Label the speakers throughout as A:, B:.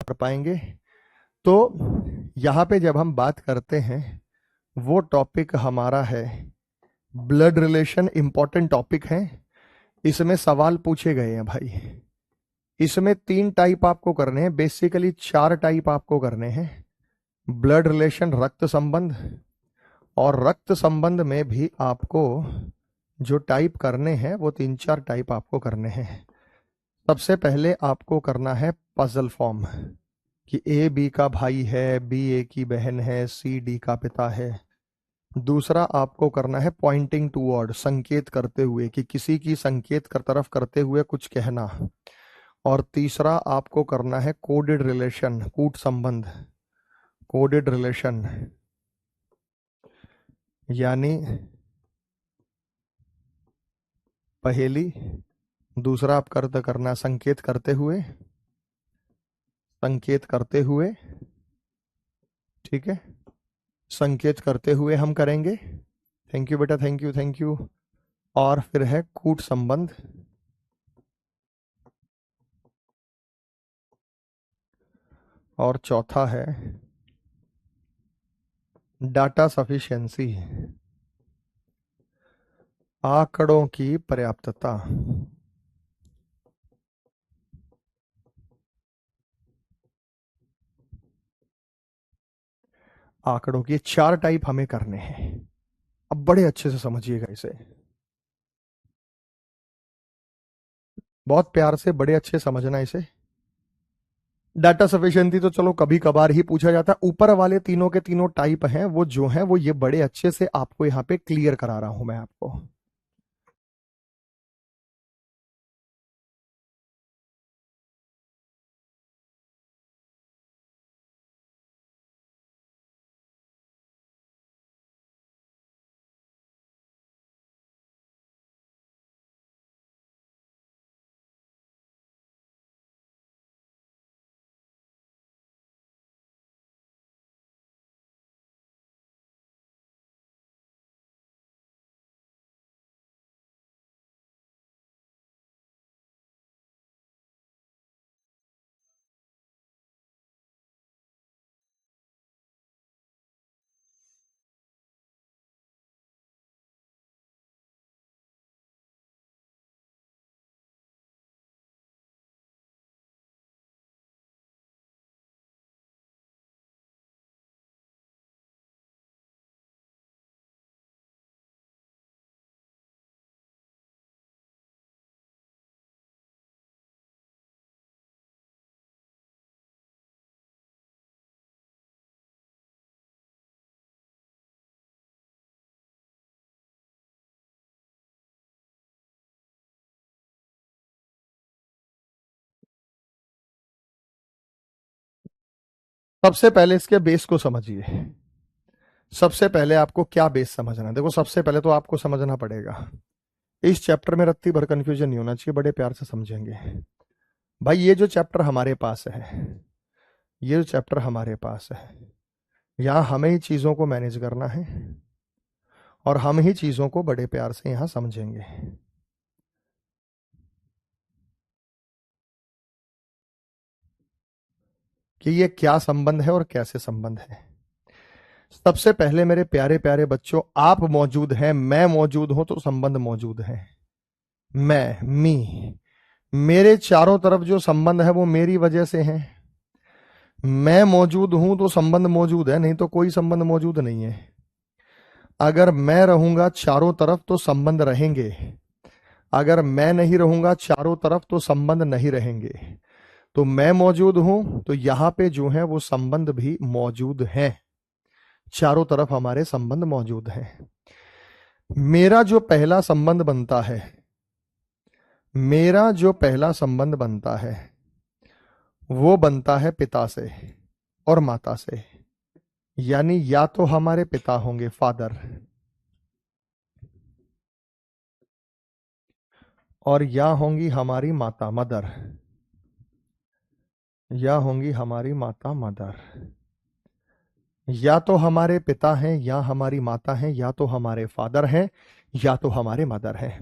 A: कर पाएंगे। तो यहाँ पे जब हम बात करते हैं, वो टॉपिक हमारा है ब्लड रिलेशन। इंपॉर्टेंट टॉपिक है, इसमें सवाल पूछे गए हैं भाई। इसमें 3 टाइप आपको करने हैं, बेसिकली 4 टाइप आपको करने हैं। ब्लड रिलेशन, रक्त संबंध, और रक्त संबंध में भी आपको जो टाइप करने हैं वो 3-4 टाइप आपको करने हैं। सबसे पहले आपको करना है पजल फॉर्म, कि ए बी का भाई है, बी ए की बहन है, सी डी का पिता है। दूसरा आपको करना है पॉइंटिंग टूवर्ड, संकेत करते हुए, कि किसी की संकेत कर तरफ करते हुए कुछ कहना। और तीसरा आपको करना है कोडेड रिलेशन, कूट संबंध, कोडेड रिलेशन, यानी पहेली। दूसरा आप करना संकेत करते हुए, संकेत करते हुए, ठीक है, संकेत करते हुए हम करेंगे। थैंक यू बेटा, थैंक यू थैंक यू। और फिर है कूट संबंध, और चौथा है डाटा सफिशिएंसी, आंकड़ों की पर्याप्तता। आंकड़ों की 4 टाइप हमें करने हैं। अब बड़े अच्छे से समझिएगा इसे, बहुत प्यार से, बड़े अच्छे समझना इसे। डाटा सफिशिएंसी तो चलो कभी कभार ही पूछा जाता है। ऊपर वाले तीनों के तीनों टाइप हैं, वो जो हैं वो ये बड़े अच्छे से आपको यहाँ पे क्लियर करा रहा हूं मैं आपको। सबसे पहले इसके बेस को समझिए। सबसे पहले आपको क्या बेस समझना है? देखो, सबसे पहले तो आपको समझना पड़ेगा, इस चैप्टर में रत्ती भर कंफ्यूजन नहीं होना चाहिए, बड़े प्यार से समझेंगे भाई। ये जो चैप्टर हमारे पास है, ये जो चैप्टर हमारे पास है, यहाँ हमें ही चीजों को मैनेज करना है, और हम ही चीजों को बड़े प्यार से यहाँ समझेंगे। कि ये क्या संबंध है और कैसे संबंध है। सबसे पहले मेरे प्यारे प्यारे बच्चों, आप मौजूद हैं, मैं मौजूद हूं, तो संबंध मौजूद है। मैं, मी, मेरे चारों तरफ जो संबंध है वो मेरी वजह से है। मैं मौजूद हूं तो संबंध मौजूद है, नहीं तो कोई संबंध मौजूद नहीं है। अगर मैं रहूंगा चारों तरफ तो संबंध रहेंगे, अगर मैं नहीं रहूंगा चारों तरफ तो संबंध नहीं रहेंगे। तो मैं मौजूद हूं तो यहां पे जो है वो संबंध भी मौजूद है, चारों तरफ हमारे संबंध मौजूद हैं। मेरा जो पहला संबंध बनता है, मेरा जो पहला संबंध बनता है वो बनता है पिता से और माता से। यानी या तो हमारे पिता होंगे, फादर, और या होंगी हमारी माता, मदर, या होंगी हमारी माता, मदर। या तो हमारे पिता हैं, या हमारी माता हैं, या तो हमारे फादर हैं, या तो हमारे मदर हैं।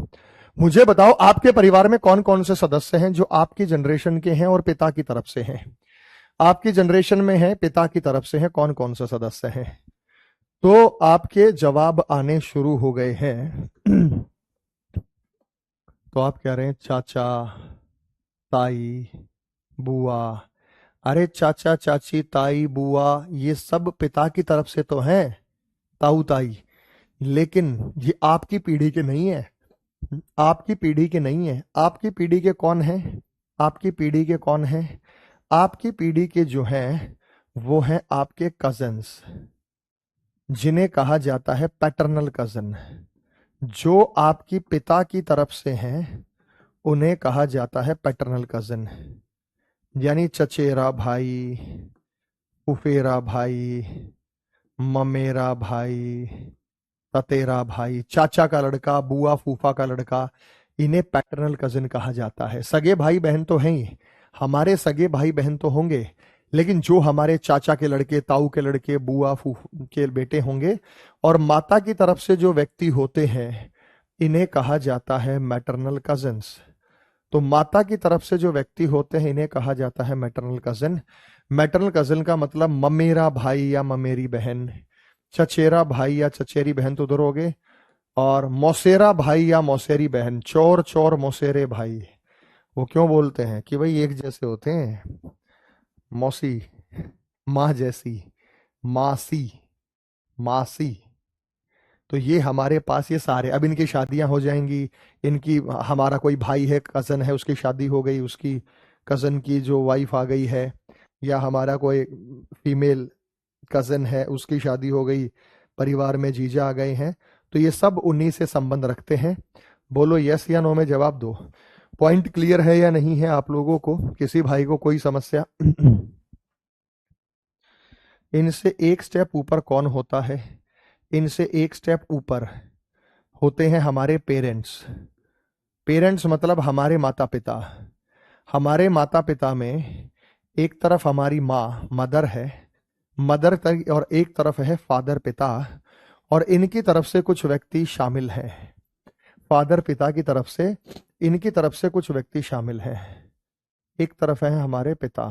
A: मुझे बताओ, आपके परिवार में कौन कौन से सदस्य हैं जो आपकी जनरेशन के हैं और पिता की तरफ से हैं? आपकी जनरेशन में है, पिता की तरफ से है, कौन कौन से सदस्य हैं? तो आपके जवाब आने शुरू हो गए हैं। तो आप कह रहे हैं चाचा, ताई, बुआ। अरे चाचा चाची ताई बुआ ये सब पिता की तरफ से तो हैं, ताऊ ताई। लेकिन ये आपकी पीढ़ी के नहीं है, आपकी पीढ़ी के नहीं है। आपकी पीढ़ी के कौन है? आपकी पीढ़ी के कौन है? आपकी पीढ़ी के जो हैं वो हैं आपके कजन्स, जिन्हें कहा जाता है पैटर्नल कजन। जो आपकी पिता की तरफ से हैं उन्हें कहा जाता है पैटर्नल कजन, यानी चचेरा भाई, फुफेरा भाई, ममेरा भाई, ततेरा भाई, चाचा का लड़का, बुआ फूफा का लड़का, इन्हें पैटर्नल कजिन कहा जाता है। सगे भाई बहन तो हैं ही, हमारे सगे भाई बहन तो होंगे, लेकिन जो हमारे चाचा के लड़के, ताऊ के लड़के, बुआ फूफा के बेटे होंगे और माता की तरफ से जो व्यक्ति होते हैं इन्हें कहा जाता है मैटरनल कजिन्स। तो माता की तरफ से जो व्यक्ति होते हैं इन्हें कहा जाता है मैटरनल कजिन। मैटरनल कजिन का मतलब ममेरा भाई या ममेरी बहन, चचेरा भाई या चचेरी बहन तो उधर हो गए, और मौसेरा भाई या मौसेरी बहन, चोर चोर मौसेरे भाई। वो क्यों बोलते हैं कि भाई एक जैसे होते हैं, मौसी, माँ जैसी, मासी, मासी। तो ये हमारे पास ये सारे, अब इनकी शादियां हो जाएंगी, इनकी, हमारा कोई भाई है, कजन है, उसकी शादी हो गई, उसकी कजन की जो वाइफ आ गई है, या हमारा कोई फीमेल कजन है उसकी शादी हो गई, परिवार में जीजा आ गए हैं, तो ये सब उन्हीं से संबंध रखते हैं। बोलो यस या नो में जवाब दो। पॉइंट क्लियर है या नहीं है आप लोगों को? किसी भाई को कोई समस्या? इनसे एक स्टेप ऊपर कौन होता है? इनसे एक स्टेप ऊपर होते हैं हमारे पेरेंट्स। पेरेंट्स मतलब हमारे माता पिता। हमारे माता पिता में एक तरफ हमारी माँ मदर है, मदर तक, और एक तरफ है फादर पिता, और इनकी तरफ से कुछ व्यक्ति शामिल हैं। फादर पिता की तरफ से, इनकी तरफ से कुछ व्यक्ति शामिल हैं। एक तरफ है हमारे पिता,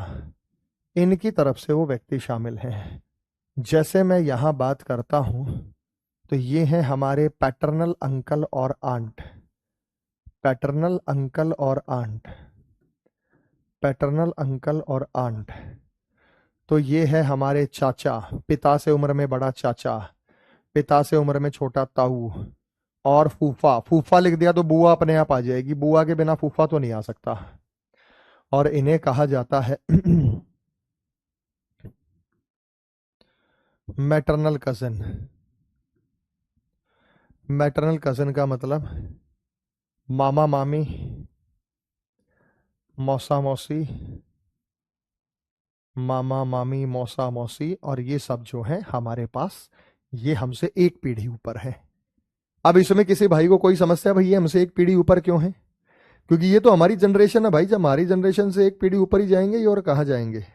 A: इनकी तरफ से वो व्यक्ति शामिल हैं। जैसे मैं यहाँ बात करता हूँ तो ये हैं हमारे पैटर्नल अंकल और आंट, पैटर्नल अंकल और आंट, पैटर्नल अंकल और आंट। तो ये है हमारे चाचा, पिता से उम्र में बड़ा चाचा, पिता से उम्र में छोटा ताऊ, और फूफा। फूफा लिख दिया तो बुआ अपने आप आ जाएगी, बुआ के बिना फूफा तो नहीं आ सकता। और इन्हें कहा जाता है मैटरनल कजन। मैटरनल कजन का मतलब मामा मामी, मौसा मौसी, मामा मामी, मौसा मौसी, और ये सब जो है हमारे पास, ये हमसे एक पीढ़ी ऊपर है। अब इसमें किसी भाई को कोई समस्या, भाई ये हमसे एक पीढ़ी ऊपर क्यों है? क्योंकि ये तो हमारी जनरेशन है भाई, जब हमारी जनरेशन से एक पीढ़ी ऊपर ही जाएंगे ये, और कहाँ जाएंगे?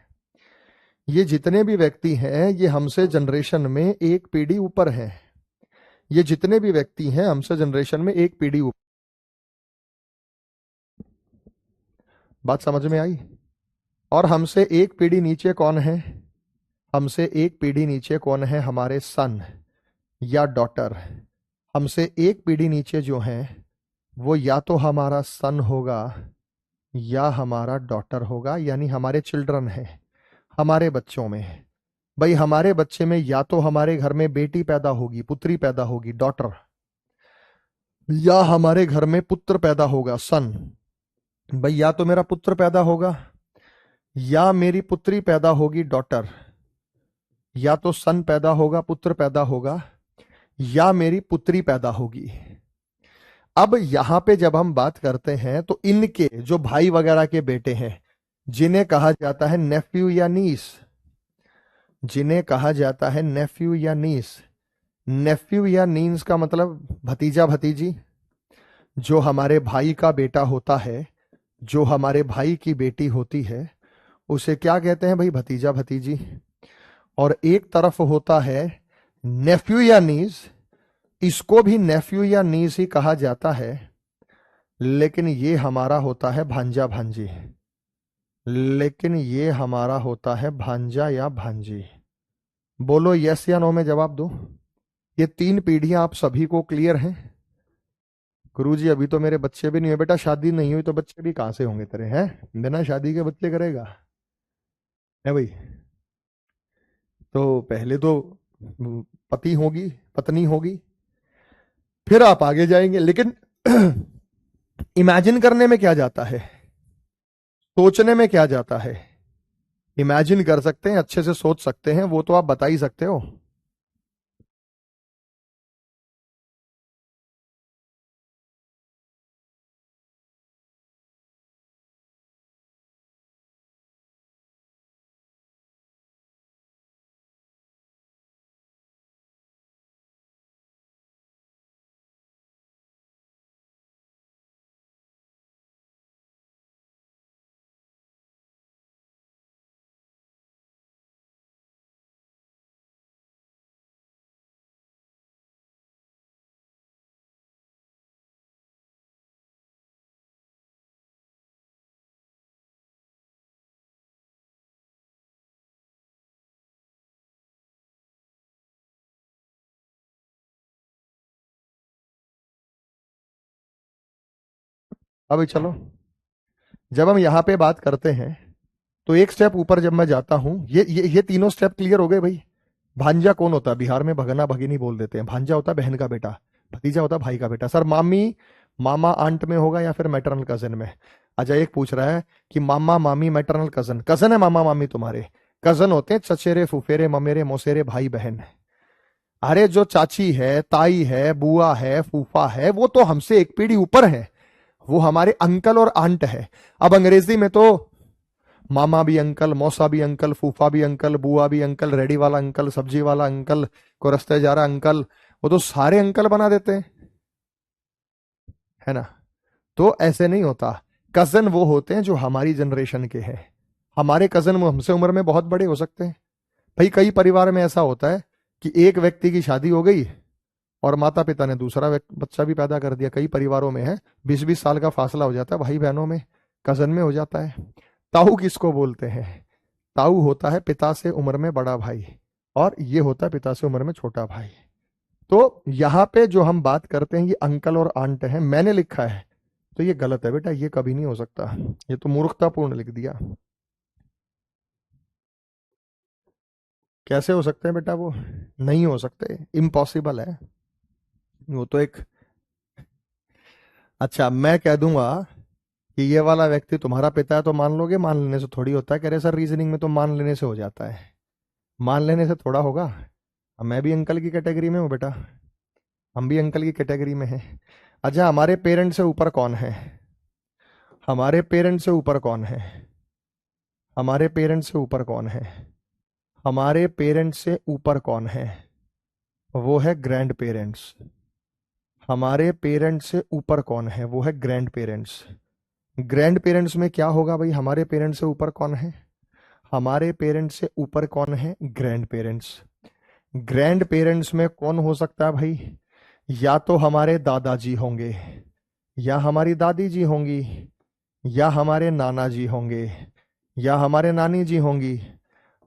A: ये जितने भी व्यक्ति हैं ये हमसे जनरेशन में एक पीढ़ी ऊपर हैं। ये जितने भी व्यक्ति हैं हमसे जनरेशन में एक पीढ़ी ऊपर। बात समझ में आई? और हमसे एक पीढ़ी नीचे कौन है? हमसे एक पीढ़ी नीचे कौन है? हमारे सन या डॉटर। हमसे एक पीढ़ी नीचे जो हैं वो या तो हमारा सन होगा या हमारा डॉटर होगा, यानी हमारे चिल्ड्रन है, हमारे बच्चों में। भाई हमारे बच्चे में या तो हमारे घर में बेटी पैदा होगी, पुत्री पैदा होगी, डॉटर, या हमारे घर में पुत्र पैदा होगा, सन। भाई या तो मेरा पुत्र पैदा होगा या मेरी पुत्री पैदा होगी, डॉटर। या तो सन पैदा होगा, पुत्र पैदा होगा, या मेरी पुत्री पैदा होगी। अब यहां पे जब हम बात करते हैं तो इनके जो भाई वगैरह के बेटे हैं, जिन्हें कहा जाता है नेफ्यू या नीस, जिन्हें कहा जाता है नेफ्यू या नीस। नेफ्यू या नीस का मतलब भतीजा भतीजी। जो हमारे भाई का बेटा होता है, जो हमारे भाई की बेटी होती है, उसे क्या कहते हैं भाई? भतीजा भतीजी। और एक तरफ होता है नेफ्यू या नीस, इसको भी नेफ्यू या नीस ही कहा जाता है, लेकिन ये हमारा होता है भांजा भांजी। लेकिन ये हमारा होता है भांजा या भांजी। बोलो यस या नो में जवाब दो। ये 3 पीढ़ियां आप सभी को क्लियर हैं? गुरुजी अभी तो मेरे बच्चे भी नहीं हुए। बेटा शादी नहीं हुई तो बच्चे भी कहां से होंगे तेरे? हैं, बिना शादी के बच्चे करेगा? है भाई? तो पहले तो पति होगी, पत्नी होगी, फिर आप आगे जाएंगे। लेकिन इमेजिन करने में क्या जाता है, सोचने में क्या जाता है? इमेजिन कर सकते हैं, अच्छे से सोच सकते हैं, वो तो आप बता ही सकते हो। अभी चलो, जब हम यहां पे बात करते हैं तो एक स्टेप ऊपर जब मैं जाता हूं, ये तीनों स्टेप क्लियर हो गए भाई। भांजा कौन होता है? बिहार में भगना भगिनी बोल देते हैं। भांजा होता है बहन का बेटा, भतीजा होता है भाई का बेटा। सर मामी मामा आंट में होगा या फिर मैटरनल कजन में? अजय एक पूछ रहा है कि मामा मामी मैटरनल कजन, कजन है मामा मामी तुम्हारे। कजन होते हैं चचेरे फुफेरे ममेरे मौसेरे भाई बहन। अरे जो चाची है, ताई है, बुआ है, फूफा है, वो तो हमसे एक पीढ़ी ऊपर है, वो हमारे अंकल और आंट है। अब अंग्रेजी में तो मामा भी अंकल, मौसा भी अंकल, फूफा भी अंकल, बुआ भी अंकल, रेडी वाला अंकल, सब्जी वाला अंकल, को रस्ते जा रहा अंकल, वो तो सारे अंकल बना देते हैं, है ना? तो ऐसे नहीं होता। कजन वो होते हैं जो हमारी जनरेशन के हैं। हमारे कजन हमसे उम्र में बहुत बड़े हो सकते हैं। भाई कई परिवार में ऐसा होता है कि एक व्यक्ति की शादी हो गई और माता पिता ने दूसरा बच्चा भी पैदा कर दिया। कई परिवारों में है, 20-20 साल का फासला हो जाता है भाई बहनों में, कजन में हो जाता है। ताऊ किसको बोलते हैं? ताऊ होता है पिता से उम्र में बड़ा भाई, और ये होता है पिता से उम्र में छोटा भाई। तो यहाँ पे जो हम बात करते हैं ये अंकल और आंट है, मैंने लिखा है तो ये गलत है बेटा, ये कभी नहीं हो सकता, ये तो मूर्खतापूर्ण लिख दिया। कैसे हो सकते हैं बेटा? वो नहीं हो सकते, इम्पॉसिबल है वो तो एक। अच्छा मैं कह दूंगा कि ये वाला व्यक्ति तुम्हारा पिता है तो मान लोगे? मान लेने से थोड़ी होता है। कह रहे सर रीजनिंग में तो मान लेने से हो जाता है। मान लेने से थोड़ा होगा। अब मैं भी अंकल की कैटेगरी में हूँ बेटा, हम भी अंकल की कैटेगरी में हैं। अच्छा हमारे पेरेंट्स से ऊपर कौन है? हमारे पेरेंट्स से ऊपर कौन है? हमारे पेरेंट्स से ऊपर कौन है? हमारे पेरेंट्स से ऊपर कौन है? वो है ग्रैंड पेरेंट्स। हमारे पेरेंट्स से ऊपर कौन है? वो है ग्रैंड पेरेंट्स। ग्रैंड पेरेंट्स में क्या होगा भाई? हमारे पेरेंट्स से ऊपर कौन है? हमारे पेरेंट्स से ऊपर कौन है? Grand parents. ग्रैंड पेरेंट्स में कौन हो सकता है भाई? या तो हमारे दादाजी होंगे, या हमारी दादी जी होंगी, या हमारे नाना जी होंगे, या हमारे नानी जी होंगी।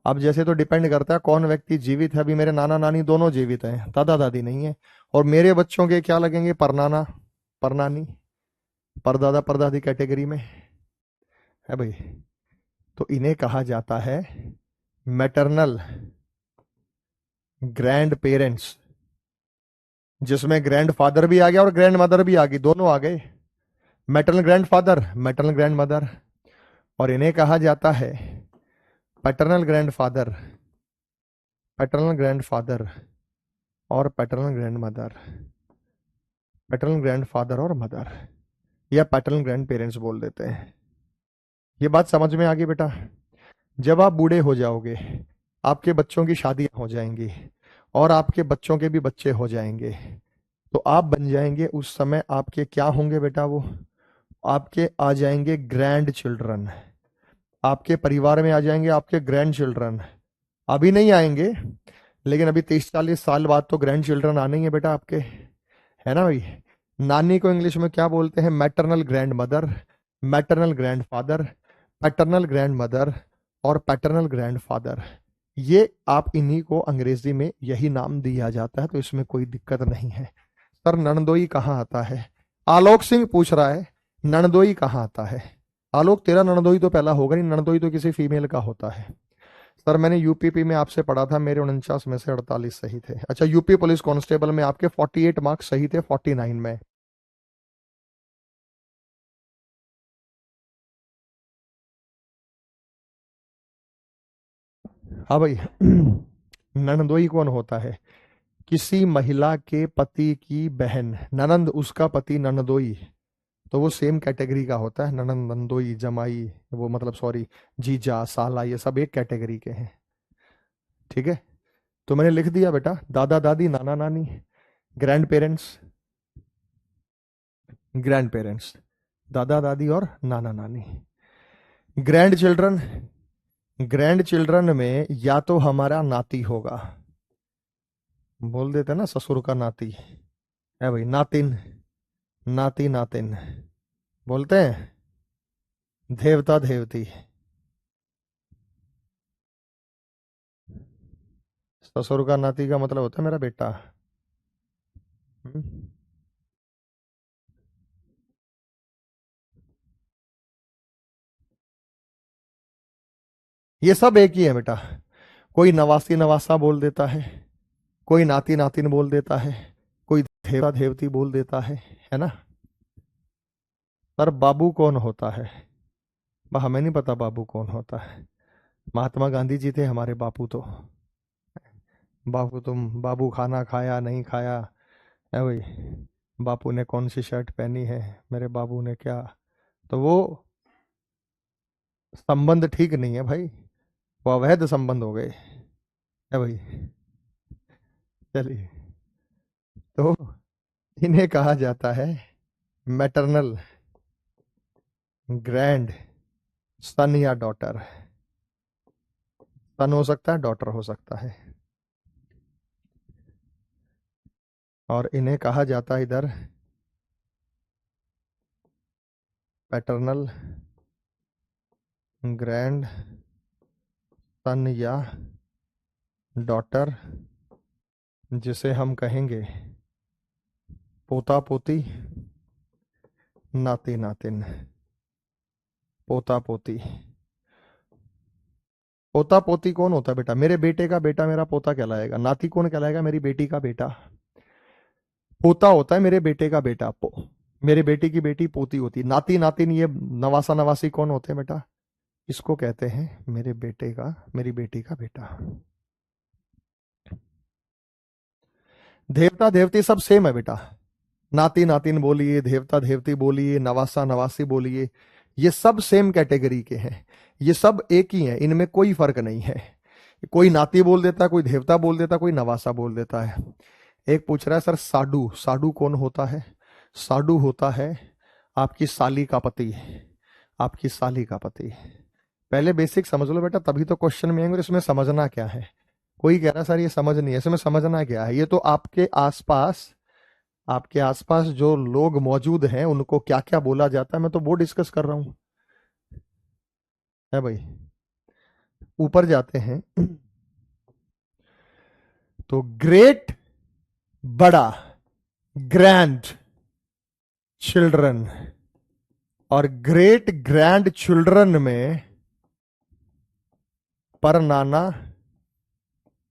A: अब जैसे तो डिपेंड करता है कौन व्यक्ति जीवित है। अभी मेरे नाना नानी दोनों जीवित हैं, दादा दादी नहीं है। और मेरे बच्चों के क्या लगेंगे? परनाना परनानी, परदादा परदादी कैटेगरी में है भाई। तो इन्हें कहा जाता है मैटरनल ग्रैंड पेरेंट्स, जिसमें ग्रैंड फादर भी आ गया और ग्रैंड मदर भी आ गई, दोनों आ गए। Maternal grandfather, maternal grandmother. और इन्हें कहा जाता है paternal grandfather, paternal grandfather और paternal grandmother, paternal grandfather और मदर, या पैटर्नल ग्रैंड पेरेंट्स बोल देते हैं। ये बात समझ में आ गई बेटा? जब आप बूढ़े हो जाओगे, आपके बच्चों की शादियां हो जाएंगी और आपके बच्चों के भी बच्चे हो जाएंगे, तो आप बन जाएंगे, उस समय आपके क्या होंगे बेटा? वो आपके आ जाएंगे ग्रैंड चिल्ड्रन। आपके परिवार में आ जाएंगे आपके ग्रैंड चिल्ड्रन। अभी नहीं आएंगे, लेकिन अभी 30-40 साल बाद तो ग्रैंड चिल्ड्रन आने ही है बेटा आपके, है ना भाई? नानी को इंग्लिश में क्या बोलते हैं? Maternal grand mother, maternal grandfather, paternal grandmother और पैटर्नल ग्रैंड फादर, ये आप इन्हीं को अंग्रेजी में यही नाम दिया जाता है, तो इसमें कोई दिक्कत नहीं है। सर ननदोई कहाँ आता है? आलोक सिंह पूछ रहा है ननदोई कहाँ आता है। आलोक तेरा ननदोई तो पहला होगा नहीं, ननदोई तो किसी फीमेल का होता है। सर मैंने यूपीपी में आपसे पढ़ा था, मेरे 49 में से 48 सही थे। अच्छा, यूपी पुलिस कांस्टेबल में आपके 48 मार्क्स सही थे 49 में। हाँ भाई ननदोई कौन होता है? किसी महिला के पति की बहन, ननंद उसका पति ननदोई, तो वो सेम कैटेगरी का होता है। ननंद, नंदोई, जमाई, वो मतलब सॉरी जीजा, साला, ये सब एक कैटेगरी के हैं। ठीक है, तो मैंने लिख दिया बेटा, दादा दादी, नाना नानी, ग्रैंड पेरेंट्स, ग्रैंड पेरेंट्स, दादा दादी और नाना नानी। ग्रैंड चिल्ड्रन, ग्रैंड चिल्ड्रन में या तो हमारा नाती होगा, बोल देते हैं ना ससुर का नाती है भाई, नातिन, नाती नातिन बोलते हैं, देवता देवती। ससुर का नाती का मतलब होता है मेरा बेटा। हम्म? ये सब एक ही है बेटा। कोई नवासी नवासा बोल देता है, कोई नाती नातिन बोल देता है, कोई देवता देवती बोल देता है ना। पर बाबू कौन होता है? हमें नहीं पता बाबू कौन होता है। महात्मा गांधी जी थे हमारे बापू तो। बाबू, तुम बाबू खाना खाया नहीं खाया है भाई, बापू ने कौन सी शर्ट पहनी है, मेरे बाबू ने क्या, तो वो संबंध ठीक नहीं है भाई, वो अवैध संबंध हो गए है भाई। चलिए, तो इन्हें कहा जाता है मैटरनल ग्रैंड सन या डॉटर। सन हो सकता है, डॉटर हो सकता है। और इन्हें कहा जाता है इधर पैटर्नल ग्रैंड सन या डॉटर, जिसे हम कहेंगे पोता पोती, नाती नातिन, पोता पोती। पोता पोती कौन होता है बेटा? मेरे बेटे का बेटा मेरा पोता कहलाएगा। नाती कौन कहलाएगा? मेरी बेटी का बेटा। पोता होता है मेरे बेटे का बेटा, मेरे बेटी की बेटी पोती होती है। नाती नातिन ये नवासा नवासी कौन होते हैं बेटा? इसको कहते हैं मेरे बेटे का, मेरी बेटी का बेटा। देवता देवती सब सेम है बेटा। नाती नातिन बोलिए, देवता देवती बोलिए, नवासा नवासी बोलिए, ये सब सेम कैटेगरी के हैं। ये सब एक ही है, इनमें कोई फर्क नहीं है। कोई नाती बोल देता है, कोई देवता बोल देता है, कोई नवासा बोल देता है। एक पूछ रहा है सर साडू, साडू कौन होता है? साडू होता है आपकी साली का पति, आपकी साली का पति। पहले बेसिक समझ लो बेटा, तभी तो क्वेश्चन में आएंगे। इसमें समझना क्या है? कोई कह रहा है सर ये समझ नहीं है, इसमें समझना क्या है? ये तो आपके आसपास, आपके आसपास जो लोग मौजूद हैं उनको क्या क्या बोला जाता है, मैं तो वो डिस्कस कर रहा हूं है भाई। ऊपर जाते हैं तो ग्रेट, बड़ा, ग्रैंड चिल्ड्रन और ग्रेट ग्रैंड चिल्ड्रन में पर नाना,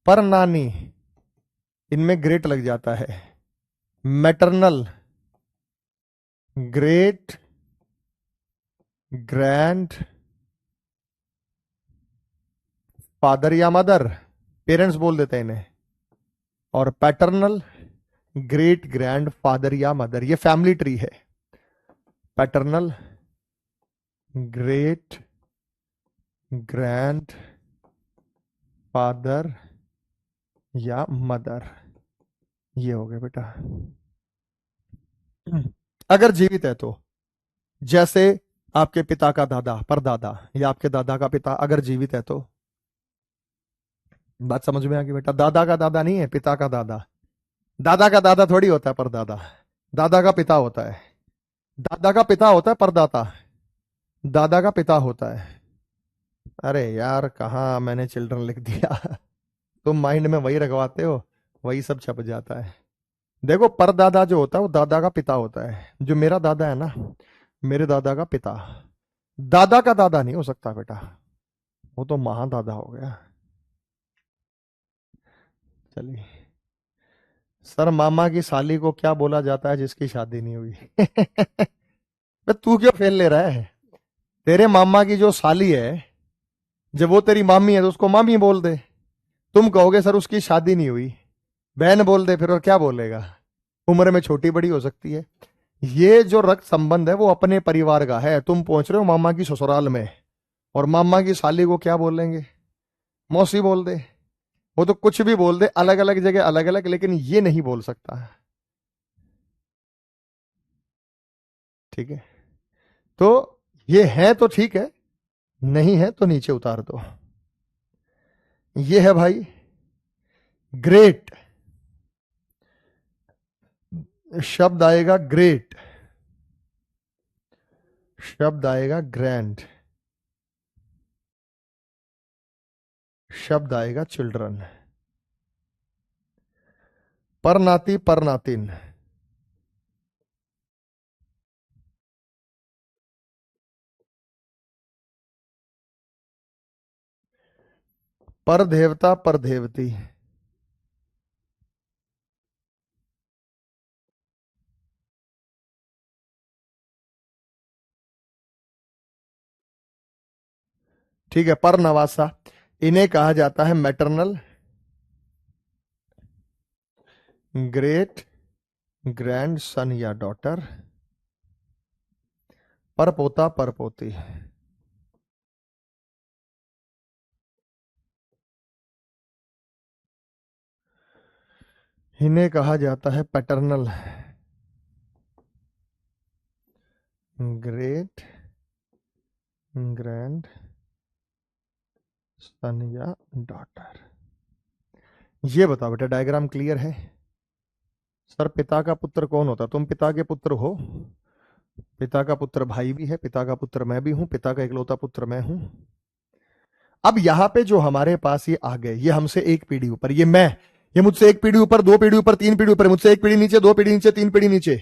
A: पर नानी, इनमें ग्रेट लग जाता है। मैटरनल ग्रेट ग्रैंड फादर या मदर, पेरेंट्स बोल देते हैं इन्हें। और पैटर्नल ग्रेट ग्रैंड फादर या मदर, ये फैमिली ट्री है। पैटर्नल ग्रेट ग्रैंड फादर या मदर, ये हो गया बेटा। अगर जीवित है तो, जैसे आपके पिता का दादा, परदादा, या आपके दादा का पिता अगर जीवित है तो, बात समझ में आ गई बेटा? दादा का दादा नहीं है, पिता का दादा। दादा का दादा थोड़ी होता है परदादा, दादा का पिता होता है। दादा का पिता होता है परदाता, दादा का पिता होता है। अरे यार कहाँ मैंने चिल्ड्रन लिख दिया। तुम माइंड में वही रखवाते हो, वही सब छप जाता है। देखो परदादा जो होता है वो दादा का पिता होता है। जो मेरा दादा है ना, मेरे दादा का पिता दादा का दादा नहीं हो सकता बेटा, वो तो महादादा हो गया। चलिए। सर मामा की साली को क्या बोला जाता है जिसकी शादी नहीं हुई? बे तू क्यों फेल ले रहा है? तेरे मामा की जो साली है, जब वो तेरी मामी है तो उसको मामी बोल दे। तुम कहोगे सर उसकी शादी नहीं हुई, बहन बोल दे फिर, और क्या बोलेगा? उम्र में छोटी बड़ी हो सकती है। ये जो रक्त संबंध है वो अपने परिवार का है। तुम पहुंच रहे हो मामा की ससुराल में, और मामा की साली को क्या बोलेंगे? मौसी बोल दे। वो तो कुछ भी बोल दे, अलग अलग जगह अलग अलग, लेकिन ये नहीं बोल सकता। ठीक है, तो ये है तो ठीक है, नहीं है तो नीचे उतार दो। ये है भाई ग्रेट, शब्द आएगा ग्रेट, शब्द आएगा ग्रैंड, शब्द आएगा चिल्ड्रन, परनाती परनातिन, पर देवता पर देवती, ठीक है, पर नवासा। इन्हें कहा जाता है मैटरनल, ग्रेट ग्रैंड सन या डॉटर, पर पोता पर पोती। इन्हें कहा जाता है पैटर्नल, ग्रेट ग्रैंड सन या डॉटर। ये बताओ बेटा, डायग्राम क्लियर है? सर पिता का पुत्र कौन होता है? तुम पिता के पुत्र हो। पिता का पुत्र भाई भी है, पिता का पुत्र मैं भी हूं, पिता का इकलौता पुत्र मैं हूं। अब यहां पे जो हमारे पास ये आ गए, ये हमसे एक पीढ़ी ऊपर, ये मैं, ये मुझसे एक पीढ़ी ऊपर, दो पीढ़ी ऊपर, तीन पीढ़ी ऊपर, मुझसे एक पीढ़ी नीचे, दो पीढ़ी नीचे, तीन पीढ़ी नीचे।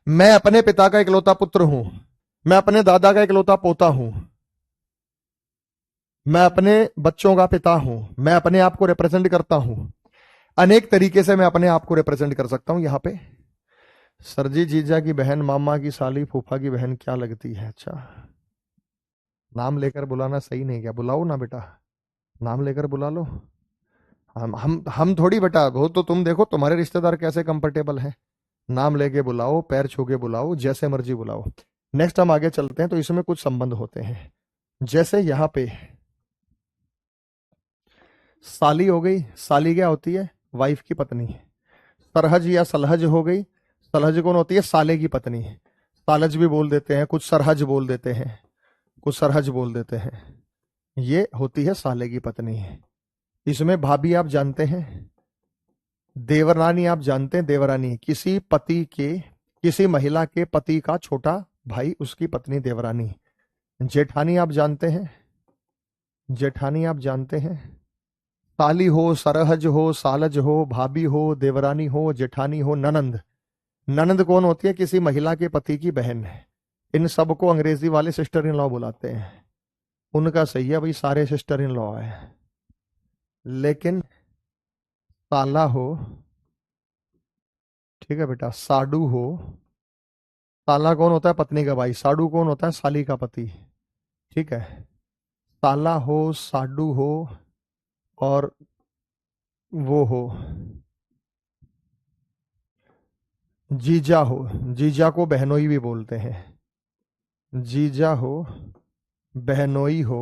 A: मैं अपने पिता का इकलौता पुत्र हूं, मैं अपने दादा का इकलौता पोता हूं, मैं अपने बच्चों का पिता हूं, मैं अपने आप को रिप्रेजेंट करता हूं। अनेक तरीके से मैं अपने आप को रिप्रेजेंट कर सकता हूं यहां पे। सरजी जीजा की बहन, मामा की साली, फूफा की बहन क्या लगती है? अच्छा, नाम लेकर बुलाना सही नहीं, क्या बुलाओ ना बेटा, नाम लेकर बुला लो। हम थोड़ी बेटा, वो तो तुम देखो तुम्हारे रिश्तेदार कैसे कंफर्टेबल हैं, नाम लेके बुलाओ, पैर छू के बुलाओ, जैसे मर्जी बुलाओ। नेक्स्ट हम आगे चलते हैं, तो इसमें कुछ संबंध होते हैं। जैसे यहाँ पे साली हो गई, साली क्या होती है? वाइफ की पत्नी। सरहज या सलहज हो गई, सलहज कौन होती है? साले की पत्नी। सालज भी बोल देते हैं, कुछ सरहज बोल देते हैं, कुछ सरहज बोल देते हैं। ये होती है साले की पत्नी। इसमें भाभी आप जानते हैं, देवरानी आप जानते हैं, देवरानी किसी पति के, किसी महिला के पति का छोटा भाई, उसकी पत्नी देवरानी। जेठानी आप जानते हैं, जेठानी आप जानते हैं। साली हो, सरहज हो, सालज हो, भाभी हो, देवरानी हो, जेठानी हो, ननंद। ननंद कौन होती है? किसी महिला के पति की बहन है। इन सबको अंग्रेजी वाले सिस्टर इन लॉ बुलाते हैं। उनका सही है भाई, सारे सिस्टर इन लॉ है। लेकिन साला हो, ठीक है बेटा, साडू हो। साला कौन होता है? पत्नी का भाई। साडू कौन होता है? साली का पति। ठीक है, साला हो, साडू हो, और वो हो, जीजा हो। जीजा को बहनोई भी बोलते हैं। जीजा हो, बहनोई हो,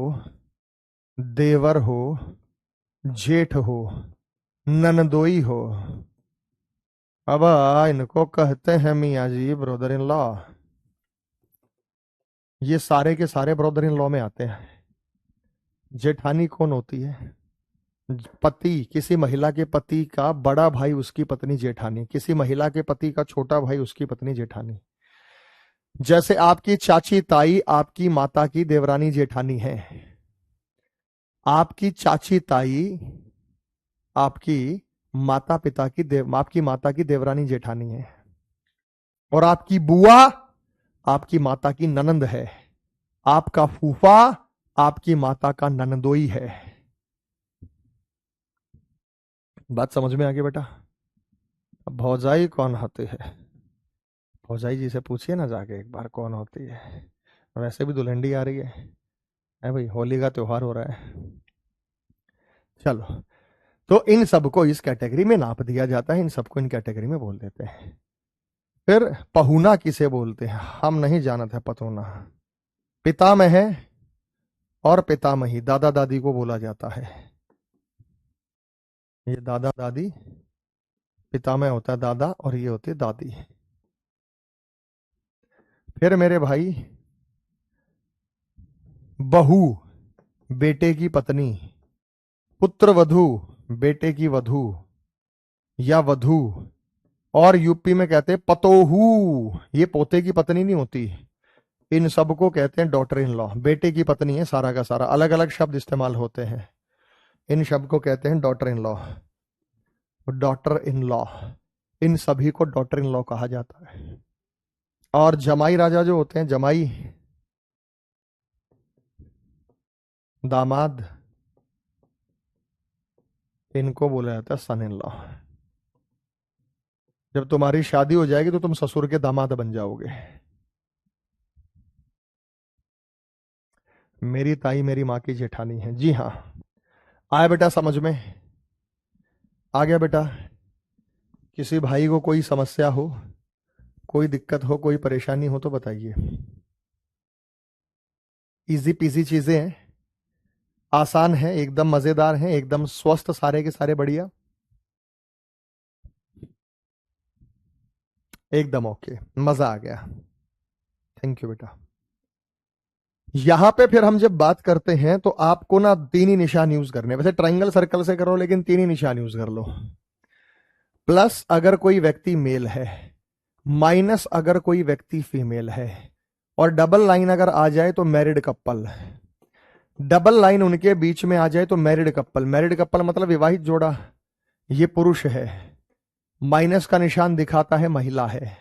A: देवर हो, जेठ हो, ननदोई हो। अब इनको कहते हैं मियाँ जी ब्रदर इन लॉ। ये सारे के सारे ब्रदर इन लॉ में आते हैं। जेठानी कौन होती है? पति, किसी महिला के पति का बड़ा भाई, उसकी पत्नी जेठानी। किसी महिला के पति का छोटा भाई, उसकी पत्नी जेठानी। जैसे आपकी चाची ताई आपकी माता की देवरानी जेठानी है, आपकी चाची ताई आपकी माता पिता की आपकी माता की देवरानी जेठानी है, और आपकी बुआ आपकी माता की ननंद है, आपका फूफा आपकी माता का ननदोई है। बात समझ में आ गई बेटा? अब भौजाई कौन होती है? भौजाई जी से पूछिए ना जाके एक बार कौन होती है। वैसे भी दुल्हंडी आ रही है भाई, होली का त्योहार हो रहा है। चलो, तो इन सबको इस कैटेगरी में नाप दिया जाता है, इन सबको इन कैटेगरी में बोल देते हैं। फिर पहुना किसे बोलते हैं? हम नहीं जानते पतोना। पितामह है और पितामही, दादा दादी को बोला जाता है। ये दादा दादी, पितामह होता है दादा और ये होती है दादी। फिर मेरे भाई बहू, बेटे की पत्नी, पुत्र वधू, बेटे की वधू या वधू, और यूपी में कहते हैं पतोहू, ये पोते की पत्नी नहीं होती। इन सबको कहते हैं डॉटर इन लॉ। बेटे की पत्नी है सारा का सारा, अलग अलग शब्द इस्तेमाल होते हैं। इन शब्द को कहते हैं daughter in law. Daughter in law, इन सभी को डॉटर इन लॉ कहा जाता है। और जमाई राजा जो होते हैं, जमाई दामाद, इनको बोला जाता है सन इन लॉ। जब तुम्हारी शादी हो जाएगी तो तुम ससुर के दामाद बन जाओगे। मेरी ताई मेरी माँ की जेठानी है। जी हाँ, आया बेटा समझ में? आ गया बेटा? किसी भाई को कोई समस्या हो, कोई दिक्कत हो, कोई परेशानी हो तो बताइए। इजी पीजी चीजें हैं, आसान है, एकदम मजेदार है, एकदम स्वस्थ, सारे के सारे बढ़िया, एकदम ओके, मजा आ गया। थैंक यू बेटा। यहां पे फिर हम जब बात करते हैं तो आपको ना तीन ही निशान यूज करने, वैसे ट्रायंगल सर्कल से करो लेकिन तीन ही निशान यूज कर लो। प्लस अगर कोई व्यक्ति मेल है, माइनस अगर कोई व्यक्ति फीमेल है, और डबल लाइन अगर आ जाए तो मैरिड कपल। डबल लाइन उनके बीच में आ जाए तो मैरिड कपल। मैरिड कपल मतलब विवाहित जोड़ा, ये पुरुष है, माइनस का निशान दिखाता है महिला है,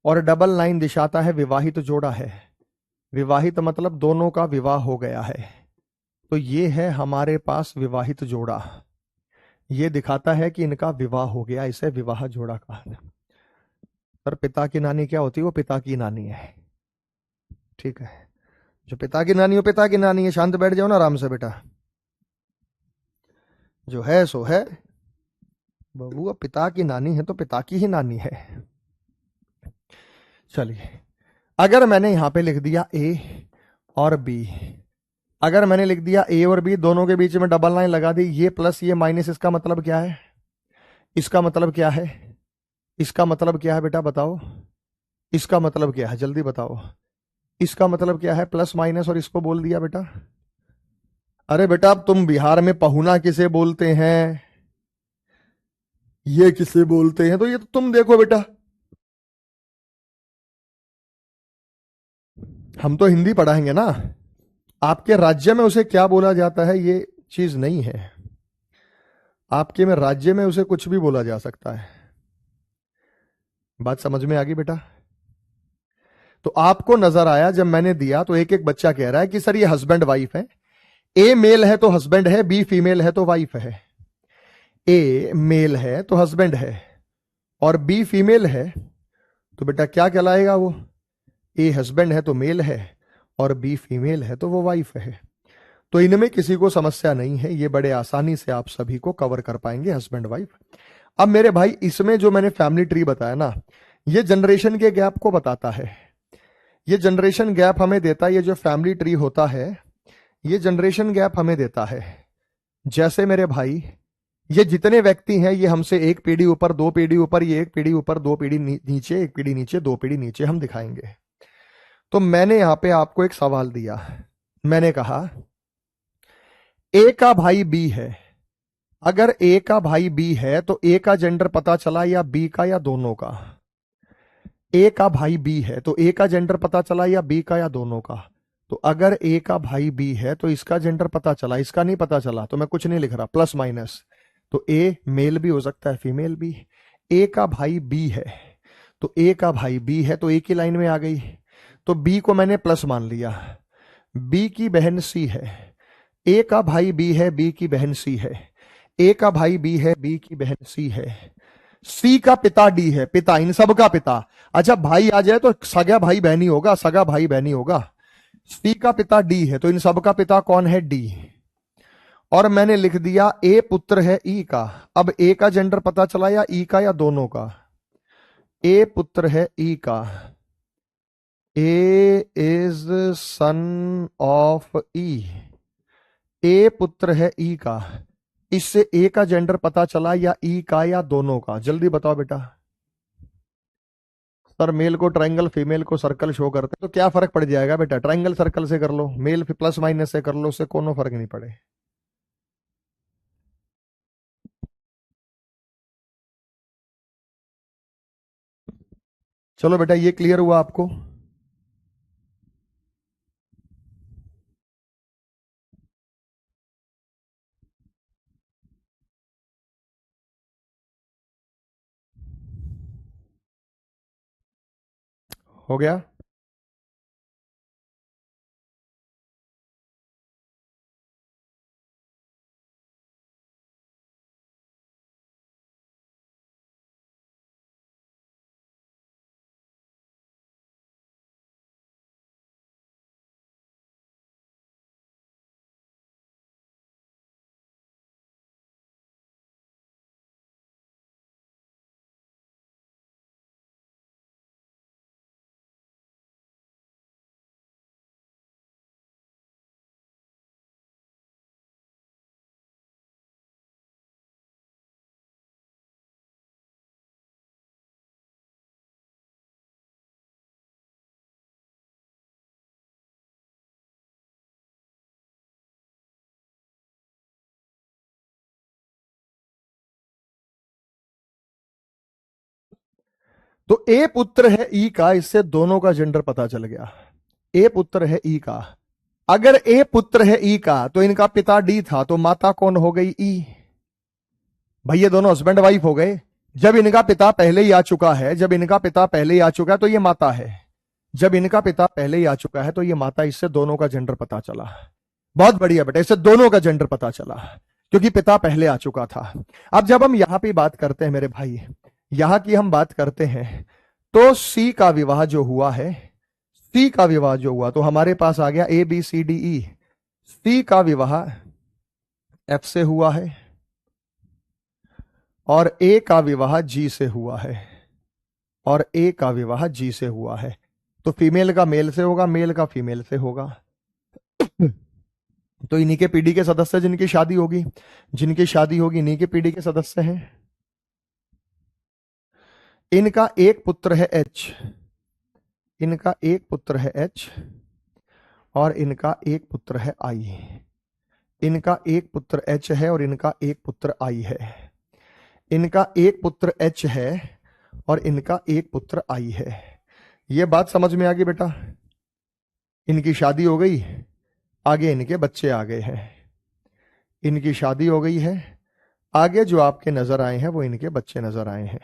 A: और डबल लाइन दिखाता है विवाहित जोड़ा है। विवाहित मतलब दोनों का विवाह हो गया है। तो ये है हमारे पास विवाहित जोड़ा, ये दिखाता है कि इनका विवाह हो गया, इसे विवाह जोड़ा कहा। सर पिता की नानी क्या होती है? वो पिता की नानी है, ठीक है। जो पिता की नानी हो पिता की नानी है। शांत बैठ जाओ ना आराम से बेटा, जो है सो है। बबुआ पिता की नानी है तो पिता की ही नानी है। चलिए, अगर मैंने यहां पे लिख दिया ए और बी, अगर मैंने लिख दिया ए और बी, दोनों के बीच में डबल लाइन लगा दी, ये प्लस ये माइनस, इसका मतलब क्या है? इसका मतलब क्या है? इसका मतलब क्या है बेटा बताओ? इसका मतलब क्या है? जल्दी बताओ, इसका मतलब क्या है? प्लस माइनस, और इसको बोल दिया बेटा। अरे बेटा अब तुम बिहार में पहुना किसे बोलते हैं, ये किसे बोलते हैं, तो ये तो तुम देखो बेटा, हम तो हिंदी पढ़ाएंगे ना। आपके राज्य में उसे क्या बोला जाता है ये चीज नहीं है। आपके में राज्य में उसे कुछ भी बोला जा सकता है। बात समझ में आ गई बेटा? तो आपको नजर आया जब मैंने दिया तो एक एक बच्चा कह रहा है कि सर ये हस्बैंड वाइफ है। ए मेल है तो हस्बैंड है, बी फीमेल है तो वाइफ है। ए मेल है तो हस्बैंड है, और बी फीमेल है तो बेटा क्या कहलाएगा वो? ए हस्बैंड है तो मेल है, और बी फीमेल है तो वो वाइफ है। तो इनमें किसी को समस्या नहीं है, ये बड़े आसानी से आप सभी को कवर कर पाएंगे, हस्बैंड वाइफ। अब मेरे भाई इसमें जो मैंने फैमिली ट्री बताया ना, ये जनरेशन के गैप को बताता है। ये जनरेशन गैप हमें देता है, ये जो फैमिली ट्री होता है ये जनरेशन गैप हमें देता है। जैसे मेरे भाई ये जितने व्यक्ति हैं ये हमसे एक पीढ़ी ऊपर, दो पीढ़ी ऊपर, ये एक पीढ़ी ऊपर, दो पीढ़ी नीचे, एक पीढ़ी नीचे, दो पीढ़ी नीचे हम दिखाएंगे। तो मैंने यहां पे आपको एक सवाल दिया, मैंने कहा ए का भाई बी है। अगर ए का भाई बी है तो ए का जेंडर पता चला या बी का या दोनों का? ए का भाई बी है तो ए का जेंडर पता चला या बी का या दोनों का? तो अगर ए का भाई बी है तो इसका जेंडर पता चला, इसका नहीं पता चला तो मैं कुछ नहीं लिख रहा, प्लस माइनस। तो ए मेल भी हो सकता है, फीमेल भी। ए का भाई बी है तो ए का भाई बी है तो ए की लाइन में आ गई, तो बी को मैंने प्लस मान लिया। बी की बहन सी है, ए का भाई बी है, बी की बहन सी है। ए का भाई बी है, बी की बहन सी है। सी का पिता डी है, पिता इन सब का पिता। अच्छा भाई आ जाए तो सगा भाई बहनी होगा, सगा भाई बहनी होगा। सी का पिता डी है तो इन सब का पिता कौन है? डी। और मैंने लिख दिया ए पुत्र है ई का। अब ए का जेंडर पता चला या ई का या दोनों का? ए पुत्र है ई का, ए इज सन ऑफ ई। ए पुत्र है ई का, इससे ए का जेंडर पता चला या ई का या दोनों का? जल्दी बताओ बेटा। सर मेल को ट्रायंगल, फीमेल को सर्कल शो करते हैं तो क्या फर्क पड़ जाएगा बेटा? ट्रायंगल सर्कल से कर लो, मेल प्लस माइनस से कर लो, उससे कोनो फर्क नहीं पड़े। चलो बेटा ये क्लियर हुआ आपको? हो गया? तो ए पुत्र है ई का, इससे दोनों का जेंडर पता चल गया। ए पुत्र है ई का, अगर ए पुत्र है ई का तो इनका पिता डी था तो माता कौन हो गई? ई। भाई ये दोनों हस्बैंड वाइफ हो गए। जब इनका पिता पहले ही आ चुका है, जब इनका पिता पहले ही आ चुका है तो ये माता है। जब इनका पिता पहले ही आ चुका है तो ये माता, इससे दोनों का जेंडर पता चला। बहुत बढ़िया बेटा, इससे दोनों का जेंडर पता चला क्योंकि पिता पहले आ चुका था। अब जब हम यहां पे बात करते हैं मेरे भाई, यहां की हम बात करते हैं तो सी का विवाह जो हुआ है, सी का विवाह जो हुआ तो हमारे पास आ गया A B C D E. सी का विवाह एफ से हुआ है और ए का विवाह जी से हुआ है, और ए का विवाह जी से हुआ है। तो फीमेल का मेल से होगा, मेल का फीमेल से होगा। तो इन्हीं के पीढ़ी के सदस्य जिनकी शादी होगी, जिनकी शादी होगी इन्हीं के पीढ़ी के सदस्य हैं। इनका एक पुत्र है एच, इनका एक पुत्र है एच और इनका एक पुत्र है आई। इनका एक पुत्र एच है और इनका एक पुत्र आई है। इनका एक पुत्र एच है और इनका एक पुत्र आई है। ये बात समझ में आ गई बेटा? इनकी शादी हो गई, आगे इनके बच्चे आ गए हैं। इनकी शादी हो गई है, आगे जो आपके नजर आए हैं वो इनके बच्चे नजर आए हैं।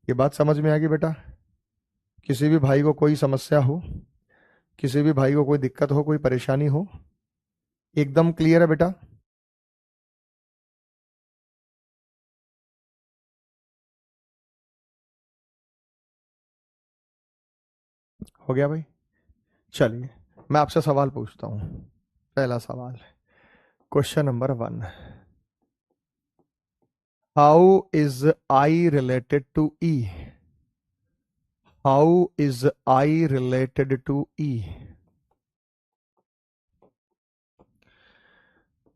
A: ये बात समझ में आ गई बेटा? किसी भी भाई को कोई समस्या हो, किसी भी भाई को कोई दिक्कत हो, कोई परेशानी हो, एकदम क्लियर है बेटा? हो गया भाई? चलिए मैं आपसे सवाल पूछता हूं। पहला सवाल, question number 1, how is I related to E? How is I related to E?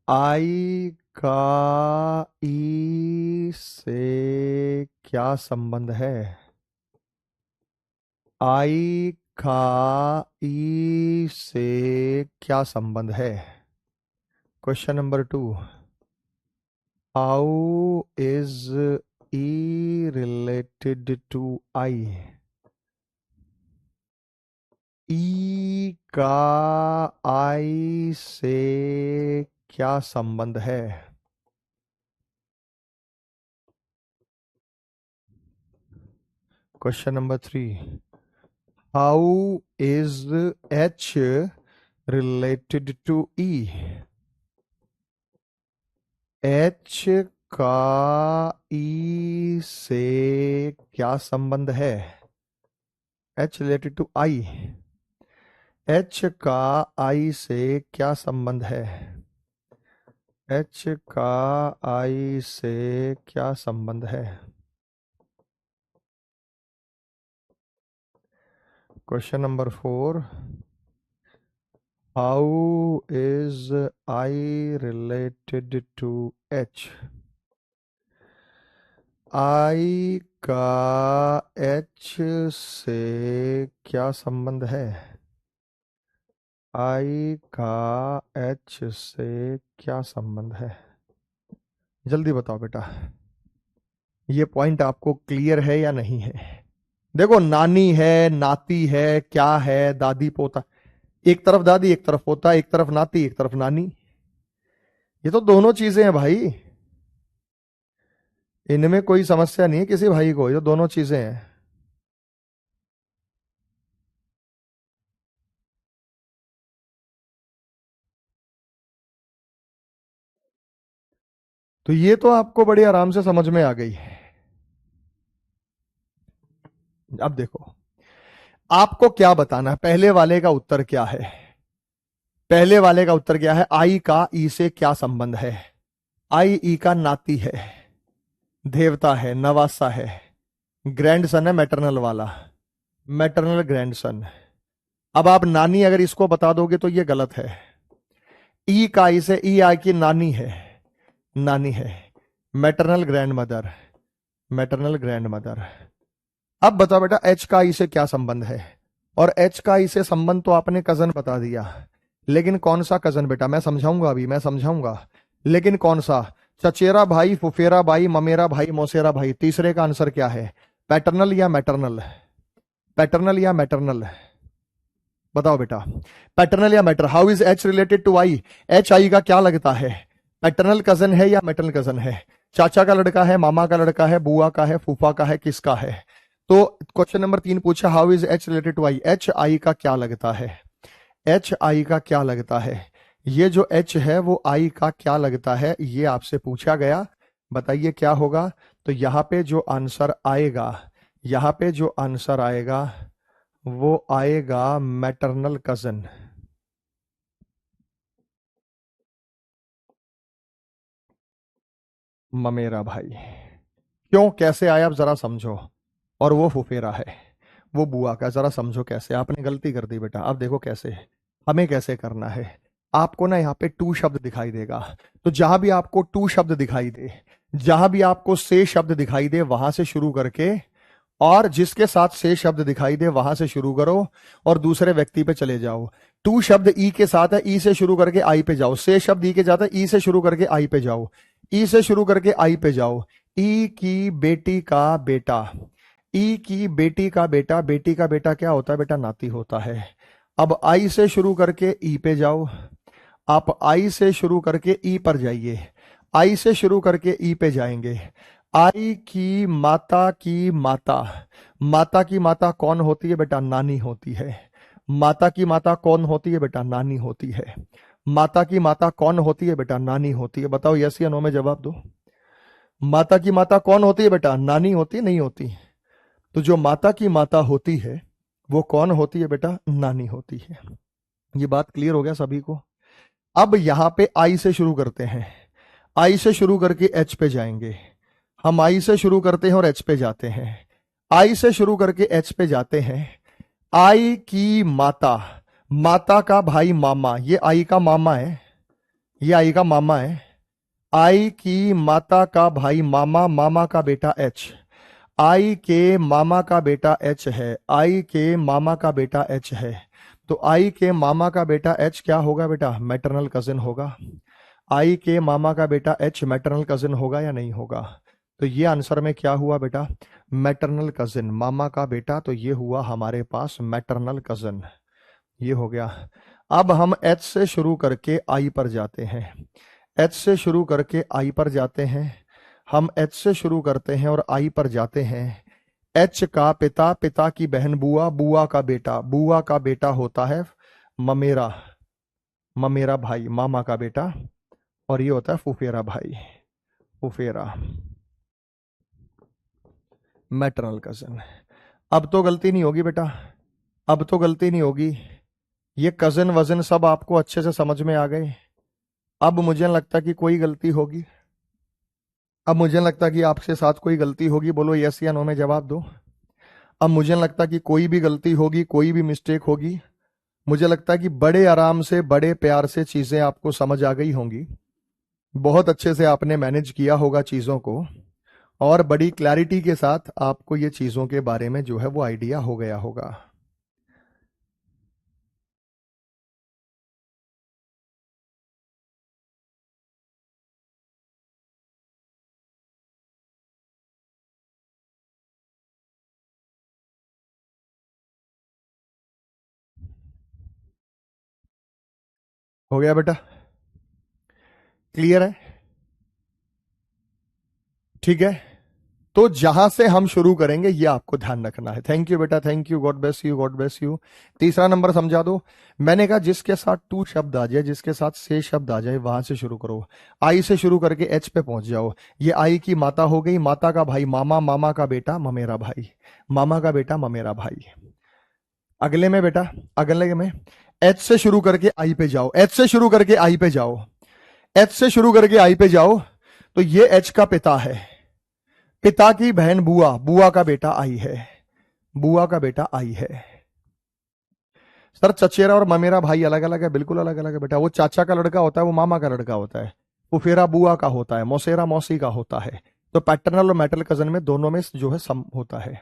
A: I का ई से क्या संबंध है? आई का ई से क्या संबंध है? Question number 2, how is E related to I? E का I से क्या संबंध है? Question number 3, how is H related to E? H का E से क्या संबंध है? H related to I. H का I से क्या संबंध है? H का I से क्या संबंध है? Question number 4, how is I related to H? I का H से क्या संबंध है? I का H से क्या संबंध है? जल्दी बताओ बेटा, ये पॉइंट आपको क्लियर है या नहीं है? देखो, नानी है, नाती है, क्या है, दादी पोता, एक तरफ दादी एक तरफ पोता, एक तरफ नाती एक तरफ नानी, ये तो दोनों चीजें हैं भाई, इनमें कोई समस्या नहीं है किसी भाई को, ये तो दोनों चीजें हैं। तो ये तो आपको बड़े आराम से समझ में आ गई। अब देखो, आपको क्या बताना है, पहले वाले का उत्तर क्या है? पहले वाले का उत्तर क्या है? आई का ई से क्या संबंध है? आई ई का नाती है, देवता है, नवासा है, ग्रैंडसन है मैटरनल वाला, मैटरनल ग्रैंडसन। अब आप नानी अगर इसको बता दोगे तो ये गलत है। ई का ई से ई आई की नानी है, नानी है, maternal grand mother, maternal grand mother. अब बताओ बेटा, एच का ई से क्या संबंध है? और एच का ई से संबंध तो आपने कजन बता दिया, लेकिन कौन सा कजन बेटा? मैं समझाऊंगा, अभी मैं समझाऊंगा, लेकिन कौन सा? चचेरा भाई, फुफेरा भाई, ममेरा भाई, मौसेरा भाई। तीसरे का आंसर क्या है? पैटर्नल या मैटरनल? पैटर्नल या मैटरनल? बताओ बेटा, पैटर्नल या maternal? How is H related to I? H I का क्या लगता है? पैटर्नल कजन है या मैटरनल कजन है? चाचा का लड़का है, मामा का लड़का है, बुआ का है, फूफा का है, किसका है? तो क्वेश्चन नंबर 3 पूछा, how is H related to I? H I का क्या लगता है? एच आई का क्या लगता है? ये जो एच है वो आई का क्या लगता है, ये आपसे पूछा गया। बताइए क्या होगा? तो यहां पे जो आंसर आएगा, यहां पे जो आंसर आएगा वो आएगा मैटरनल कजन। ममेरा भाई। क्यों, कैसे आया, आप जरा समझो। और वो फुफेरा है, वो बुआ का, जरा समझो कैसे। आपने गलती कर दी बेटा। अब देखो कैसे, हमें कैसे करना है। आपको ना यहाँ पे टू शब्द दिखाई देगा, तो जहां भी आपको टू शब्द दिखाई दे, जहां भी आपको से शब्द दिखाई दे, वहां से शुरू करके, और जिसके साथ से शब्द दिखाई दे वहां से शुरू करो और दूसरे व्यक्ति पे चले जाओ। टू शब्द ई के साथ है, ई से शुरू करके आई पे जाओ। से शब्द ई के साथ है, ई से शुरू करके आई पे जाओ। ई से शुरू करके आई पे जाओ। ई की बेटी का बेटा, ई की बेटी का बेटा, बेटी का बेटा क्या होता है बेटा? नाती होता है। अब आई से शुरू करके ई पे जाओ। आप आई से शुरू करके ई पर जाइए, आई से शुरू करके ई पे जाएंगे। आई की माता की माता, माता की माता कौन होती है बेटा? नानी होती है। माता की माता कौन होती है बेटा? नानी होती है। माता की माता कौन होती है बेटा? नानी होती है। बताओ यस या नो में जवाब दो। माता की माता कौन होती है बेटा? नानी होती है, नहीं होती? तो जो माता की माता होती है वो कौन होती है बेटा? नानी होती है। ये बात क्लियर हो गया सभी को? अब यहां पे आई से शुरू करते हैं, आई से शुरू करके एच पे जाएंगे। हम आई से शुरू करते हैं और एच पे जाते हैं। आई से शुरू करके एच पे जाते हैं। आई की माता, माता का भाई मामा, ये आई का मामा है, ये आई का मामा है। आई की माता का भाई मामा, मामा का बेटा एच। आई के मामा का बेटा एच है, आई के मामा का बेटा एच है। तो आई के मामा का बेटा एच क्या होगा बेटा? मैटरनल कजिन होगा। आई के मामा का बेटा एच मैटरनल कजिन होगा या नहीं होगा? तो ये आंसर में क्या हुआ बेटा, मैटरनल कजिन, मामा का बेटा, तो ये हुआ हमारे पास मैटरनल कजिन, ये हो गया। अब हम एच से शुरू करके आई पर जाते हैं, एच से शुरू करके आई पर जाते हैं, हम एच से शुरू करते हैं और आई पर जाते हैं। एच का पिता, पिता की बहन बुआ, बुआ का बेटा, बुआ का बेटा होता है ममेरा, ममेरा भाई, मामा का बेटा, और ये होता है फुफेरा भाई, फुफेरा, मैटरनल कजिन। अब तो गलती नहीं होगी बेटा, अब तो गलती नहीं होगी, ये कजिन वजन सब आपको अच्छे से समझ में आ गए। अब मुझे नहीं लगता कि कोई गलती होगी, अब मुझे नहीं लगता कि आपके साथ कोई गलती होगी, बोलो यस या नो में जवाब दो। अब मुझे नहीं लगता कि कोई भी गलती होगी, कोई भी मिस्टेक होगी। मुझे लगता है कि बड़े आराम से, बड़े प्यार से चीजें आपको समझ आ गई होंगी, बहुत अच्छे से आपने मैनेज किया होगा चीजों को, और बड़ी क्लैरिटी के साथ आपको ये चीजों के बारे में जो है वो आइडिया हो गया होगा। हो गया बेटा, क्लियर है, ठीक है। तो जहां से हम शुरू करेंगे ये आपको ध्यान रखना है। थैंक यू बेटा, thank you, God bless you, God bless you. तीसरा नंबर समझा दो। मैंने कहा जिसके साथ टू शब्द आ जाए, जिसके साथ से शब्द आ जाए, वहां से शुरू करो। आई से शुरू करके एच पे पहुंच जाओ। ये आई की माता हो गई, माता का भाई मामा, मामा का बेटा ममेरा भाई, मामा का बेटा ममेरा भाई। अगले में बेटा, अगले में एच से शुरू करके आई पे जाओ, एच से शुरू करके आई पे जाओ, एच से शुरू करके आई पे जाओ। तो ये एच का पिता है, पिता की बहन बुआ, बुआ का बेटा आई है, बुआ का बेटा आई है। सर चचेरा और ममेरा भाई अलग अलग है, बिल्कुल अलग अलग है बेटा। वो चाचा का लड़का होता है, वो मामा का लड़का होता है। फुफेरा बुआ का होता है, मौसेरा मौसी का होता है। तो पैटर्नल और मैटरनल कजन में दोनों में जो है सम होता है।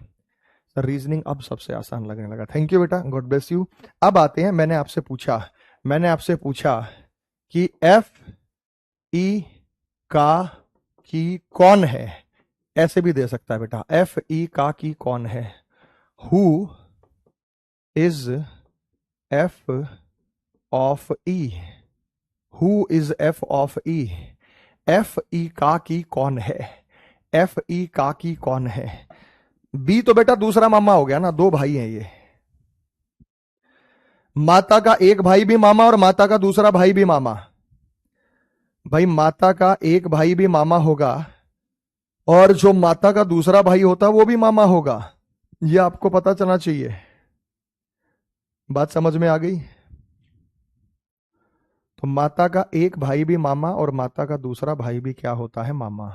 A: सर रीजनिंग अब सबसे आसान लगने लगा, थैंक यू बेटा, गॉड ब्लेस यू। अब आते हैं, मैंने आपसे पूछा, मैंने आपसे पूछा कि एफ ई का की कौन है, ऐसे भी दे सकता है बेटा, एफ ई का की कौन है, who is F of E, who is F of E, F E का की कौन है, एफ ई का की कौन है। बी तो बेटा दूसरा मामा हो गया ना, दो भाई हैं ये, माता का एक भाई भी मामा और माता का दूसरा भाई भी मामा। भाई माता का एक भाई भी मामा होगा, और जो माता का दूसरा भाई होता है वो भी मामा होगा, ये आपको पता चलना चाहिए। बात समझ में आ गई? तो माता का एक भाई भी मामा और माता का दूसरा भाई भी क्या होता है, मामा।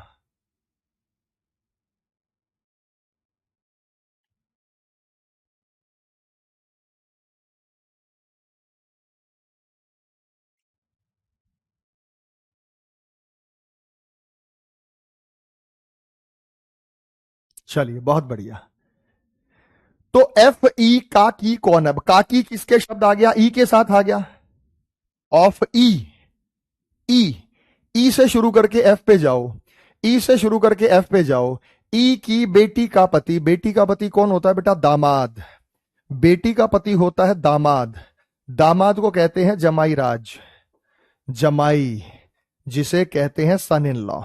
A: चलिए बहुत बढ़िया। तो एफ ई का की कौन है, का की किसके शब्द आ गया, ई के साथ आ गया, ऑफ ई, ई, ई से शुरू करके एफ पे जाओ, ई से शुरू करके एफ पे जाओ। ई की बेटी का पति, बेटी का पति कौन होता है बेटा, दामाद, बेटी का पति होता है दामाद, दामाद को कहते हैं जमाई राज, जमाई, जिसे कहते हैं सन इन लॉ।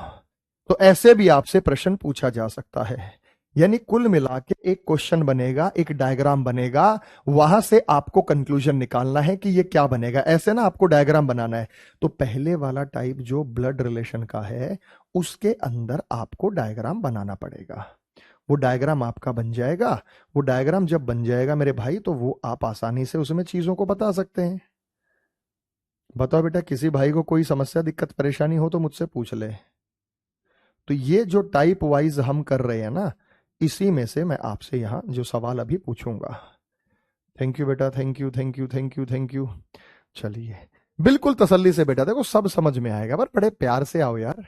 A: तो ऐसे भी आपसे प्रश्न पूछा जा सकता है। यानी कुल मिला के एक क्वेश्चन बनेगा, एक डायग्राम बनेगा, वहां से आपको कंक्लूजन निकालना है कि ये क्या बनेगा। ऐसे ना आपको डायग्राम बनाना है। तो पहले वाला टाइप जो ब्लड रिलेशन का है, उसके अंदर आपको डायग्राम बनाना पड़ेगा। वो डायग्राम आपका बन जाएगा। वो डायग्राम जब बन जाएगा मेरे भाई, तो वो आप आसानी से उसमें चीजों को बता सकते हैं। बताओ बेटा, किसी भाई को कोई समस्या, दिक्कत, परेशानी हो तो मुझसे पूछ ले। तो ये जो टाइप वाइज हम कर रहे हैं ना, इसी में से मैं आपसे यहां जो सवाल अभी पूछूंगा। थैंक यू बेटा, thank you, thank you, thank you, thank you. चलिए बिल्कुल तसल्ली से बेटा, देखो सब समझ में आएगा, पर बड़े प्यार से आओ यार,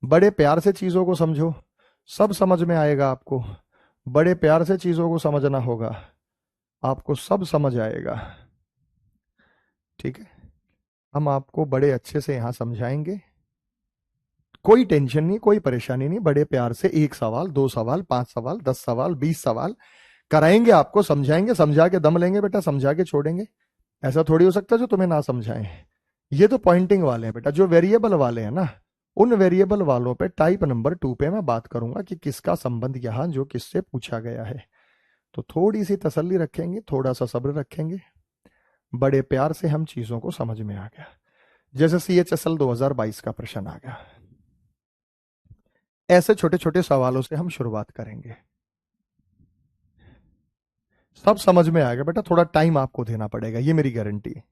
A: बड़े प्यार से चीजों को समझो, सब समझ में आएगा आपको। बड़े प्यार से चीजों को समझना होगा, आपको सब समझ आएगा। ठीक है, हम आपको बड़े अच्छे से यहां समझाएंगे। कोई टेंशन नहीं, कोई परेशानी नहीं, बड़े प्यार से 1 सवाल, 2 सवाल, 5 सवाल, 10 सवाल, 20 सवाल कराएंगे, आपको समझाएंगे, समझा के दम लेंगे बेटा, समझा के छोड़ेंगे। ऐसा थोड़ी हो सकता जो तुम्हें ना समझाएं। ये तो पॉइंटिंग वाले हैं बेटा। जो वेरिएबल वाले हैं ना, उन वेरिएबल वालों पे टाइप नंबर 2 पे मैं बात करूंगा कि किसका संबंध यहां जो किससे पूछा गया है। तो थोड़ी सी तसल्ली रखेंगे, थोड़ा सा सब्र रखेंगे, बड़े प्यार से हम चीजों को समझ में आ गया। जैसे CHSL 2022 का प्रश्न आ गया, ऐसे छोटे छोटे सवालों से हम शुरुआत करेंगे। सब समझ में आएगा बेटा, थोड़ा टाइम आपको देना पड़ेगा, ये मेरी गारंटी है।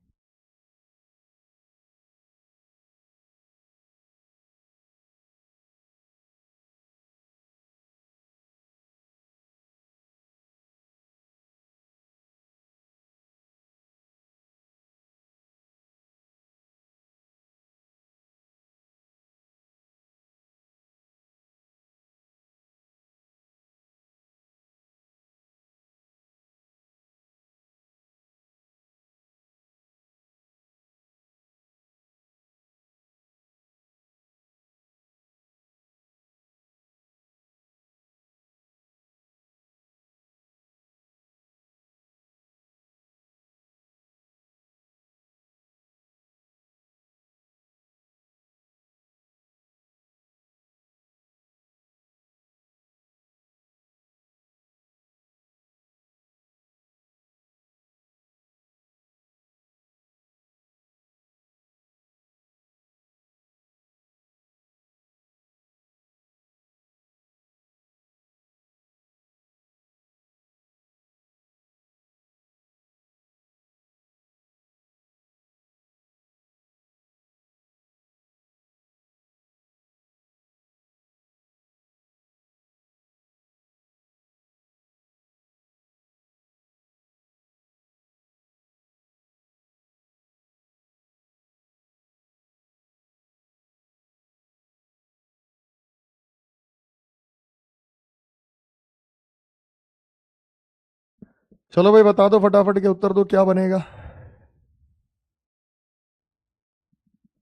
A: चलो भाई बता दो, फटाफट के उत्तर दो, क्या बनेगा।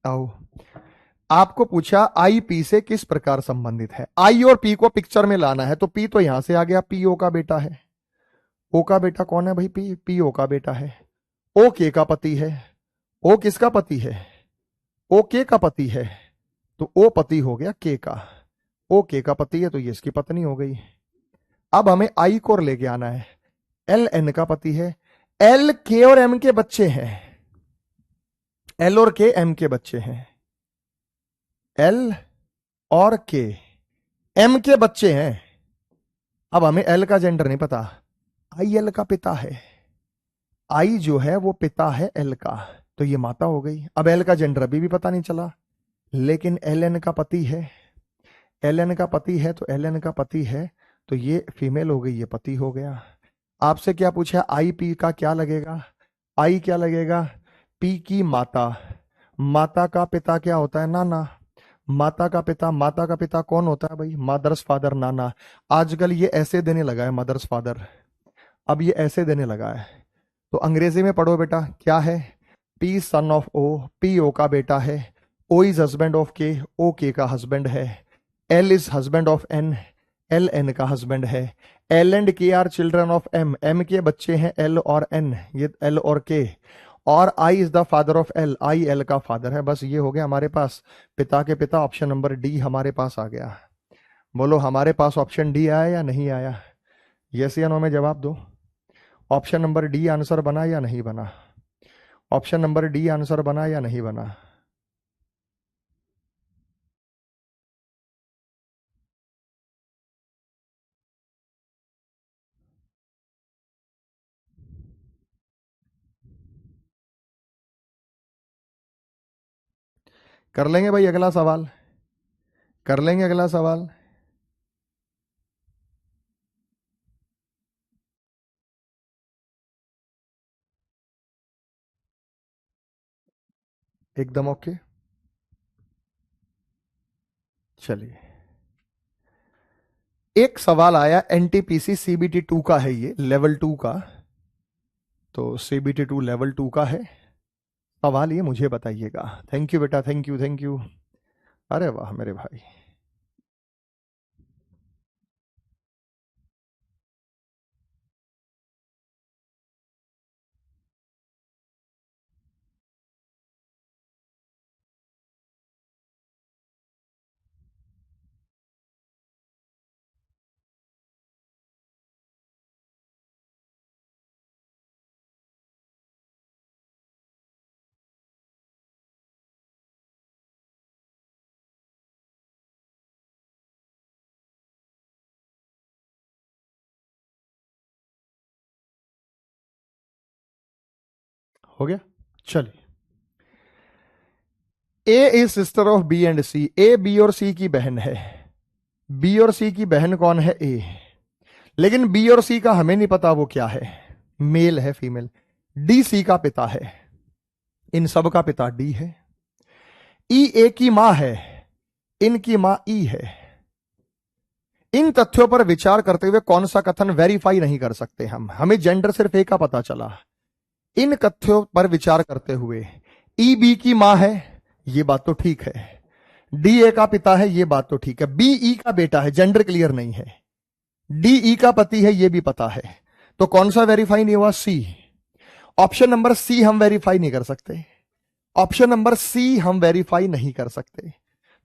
A: आओ, आपको पूछा आई पी से किस प्रकार संबंधित है। आई और पी को पिक्चर में लाना है, तो पी तो यहां से आ गया, पी ओ का बेटा है। ओ का बेटा कौन है भाई? पी। पी ओ का बेटा है। ओ के का पति है। ओ किसका पति है? ओ के का पति है। तो ओ पति हो गया के का। ओ के का पति है तो ये इसकी पत्नी हो गई। अब हमें आई को लेके आना है। एल एन का पति है। एल के और एम के बच्चे हैं। एल और के एम के बच्चे हैं। एल और के एम के बच्चे हैं। अब हमें एल का जेंडर नहीं पता। आई एल का पिता है। आई जो है वो पिता है एल का, तो ये माता हो गई। अब एल का जेंडर अभी भी पता नहीं चला, लेकिन एल एन का पति है। एल एन का पति है तो एल एन का पति है, तो ये फीमेल हो गई, ये पति हो गया। आपसे क्या पूछा? आई पी का क्या लगेगा? आई क्या लगेगा? पी की माता। माता का पिता क्या होता है? नाना। माता का पिता, माता का पिता कौन होता है भाई? मदर्स फादर, नाना। आजकल ये ऐसे देने लगा है मदर्स फादर, अब ये ऐसे देने लगा है। तो अंग्रेजी में पढ़ो बेटा, क्या है? P son of O, P O का बेटा है। ओ इज हस्बैंड ऑफ के, ओ के का हस्बैंड है। L is husband of N, L N का हस्बैंड है। L and K are children of M, M के बच्चे हैं एल और एन, ये एल और के। और I is the father of L, I L का फादर है। बस ये हो गया हमारे पास पिता के पिता। ऑप्शन नंबर डी हमारे पास आ गया। बोलो हमारे पास ऑप्शन डी आया या नहीं आया? यस या नो में जवाब दो। ऑप्शन नंबर डी आंसर बना या नहीं बना? ऑप्शन नंबर डी आंसर बना या नहीं बना? कर लेंगे भाई अगला सवाल, कर लेंगे अगला सवाल। एकदम ओके। चलिए, एक सवाल आया एनटीपीसी सीबीटी 2 का है, ये लेवल 2 का। तो सीबीटी 2 लेवल 2 का है सवाल, ये मुझे बताइएगा। थैंक यू बेटा, थैंक यू थैंक यू। अरे वाह मेरे भाई। हो गया। चलिए, A is sister of B and C. A B और सी की बहन है। बी और सी की बहन कौन है? ए। लेकिन बी और सी का हमें नहीं पता वो क्या है, मेल है फीमेल। डी सी का पिता है, इन सब का पिता डी है। ई ए की मां है, इनकी मां ई है। इन तथ्यों पर विचार करते हुए कौन सा कथन वेरीफाई नहीं कर सकते हम? हमें जेंडर सिर्फ ए का पता चला। इन तथ्यों पर विचार करते हुए ई बी की मां है, ये बात तो ठीक है। डी ए का पिता है, ये बात तो ठीक है। बी ई का बेटा है, जेंडर क्लियर नहीं है। डी ई का पति है, ये भी पता है। तो कौन सा वेरीफाई नहीं हुआ? सी। ऑप्शन नंबर सी हम वेरीफाई नहीं कर सकते। ऑप्शन नंबर सी हम वेरीफाई नहीं कर सकते।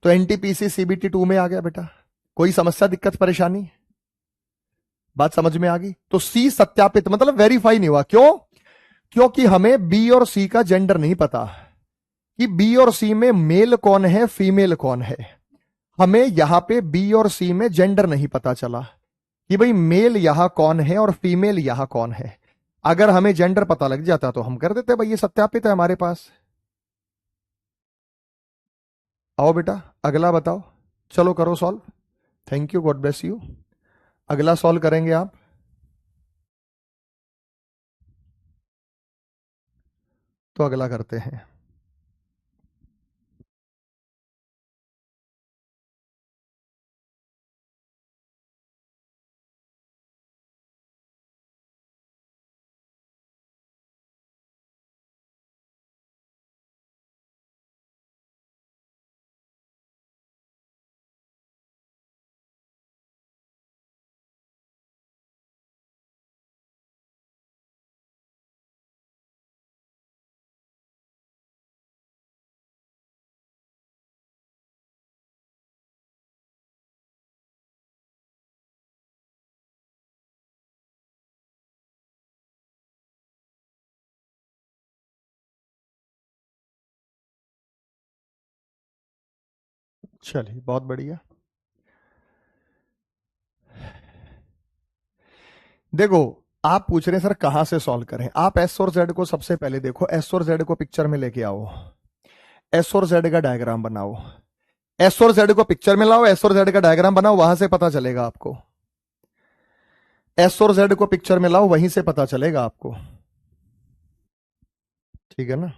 A: तो एनटीपीसी सीबीटी 2 में आ गया बेटा। कोई समस्या, दिक्कत, परेशानी? बात समझ में आ गई? तो सी सत्यापित मतलब वेरीफाई नहीं हुआ। क्यों? क्योंकि हमें बी और सी का जेंडर नहीं पता कि बी और सी में मेल कौन है, फीमेल कौन है। हमें यहां पे बी और सी में जेंडर नहीं पता चला कि भाई मेल यहां कौन है और फीमेल यहां कौन है। अगर हमें जेंडर पता लग जाता तो हम कर देते, भाई ये सत्यापित है हमारे पास। आओ बेटा, अगला बताओ। चलो करो solve. Thank you, God bless you. अगला सॉल्व करेंगे आप। तो अगला करते हैं। चलिए, बहुत बढ़िया। देखो, आप पूछ रहे हैं सर कहां से सॉल्व करें। आप एस और जेड को सबसे पहले देखो, एस और जेड को पिक्चर में लेके आओ। एस और जेड का डायग्राम बनाओ। एस और जेड को पिक्चर में लाओ, एस और जेड का डायग्राम बनाओ, वहां से पता चलेगा आपको। एस और जेड को पिक्चर में लाओ, वहीं से पता चलेगा आपको। ठीक है ना?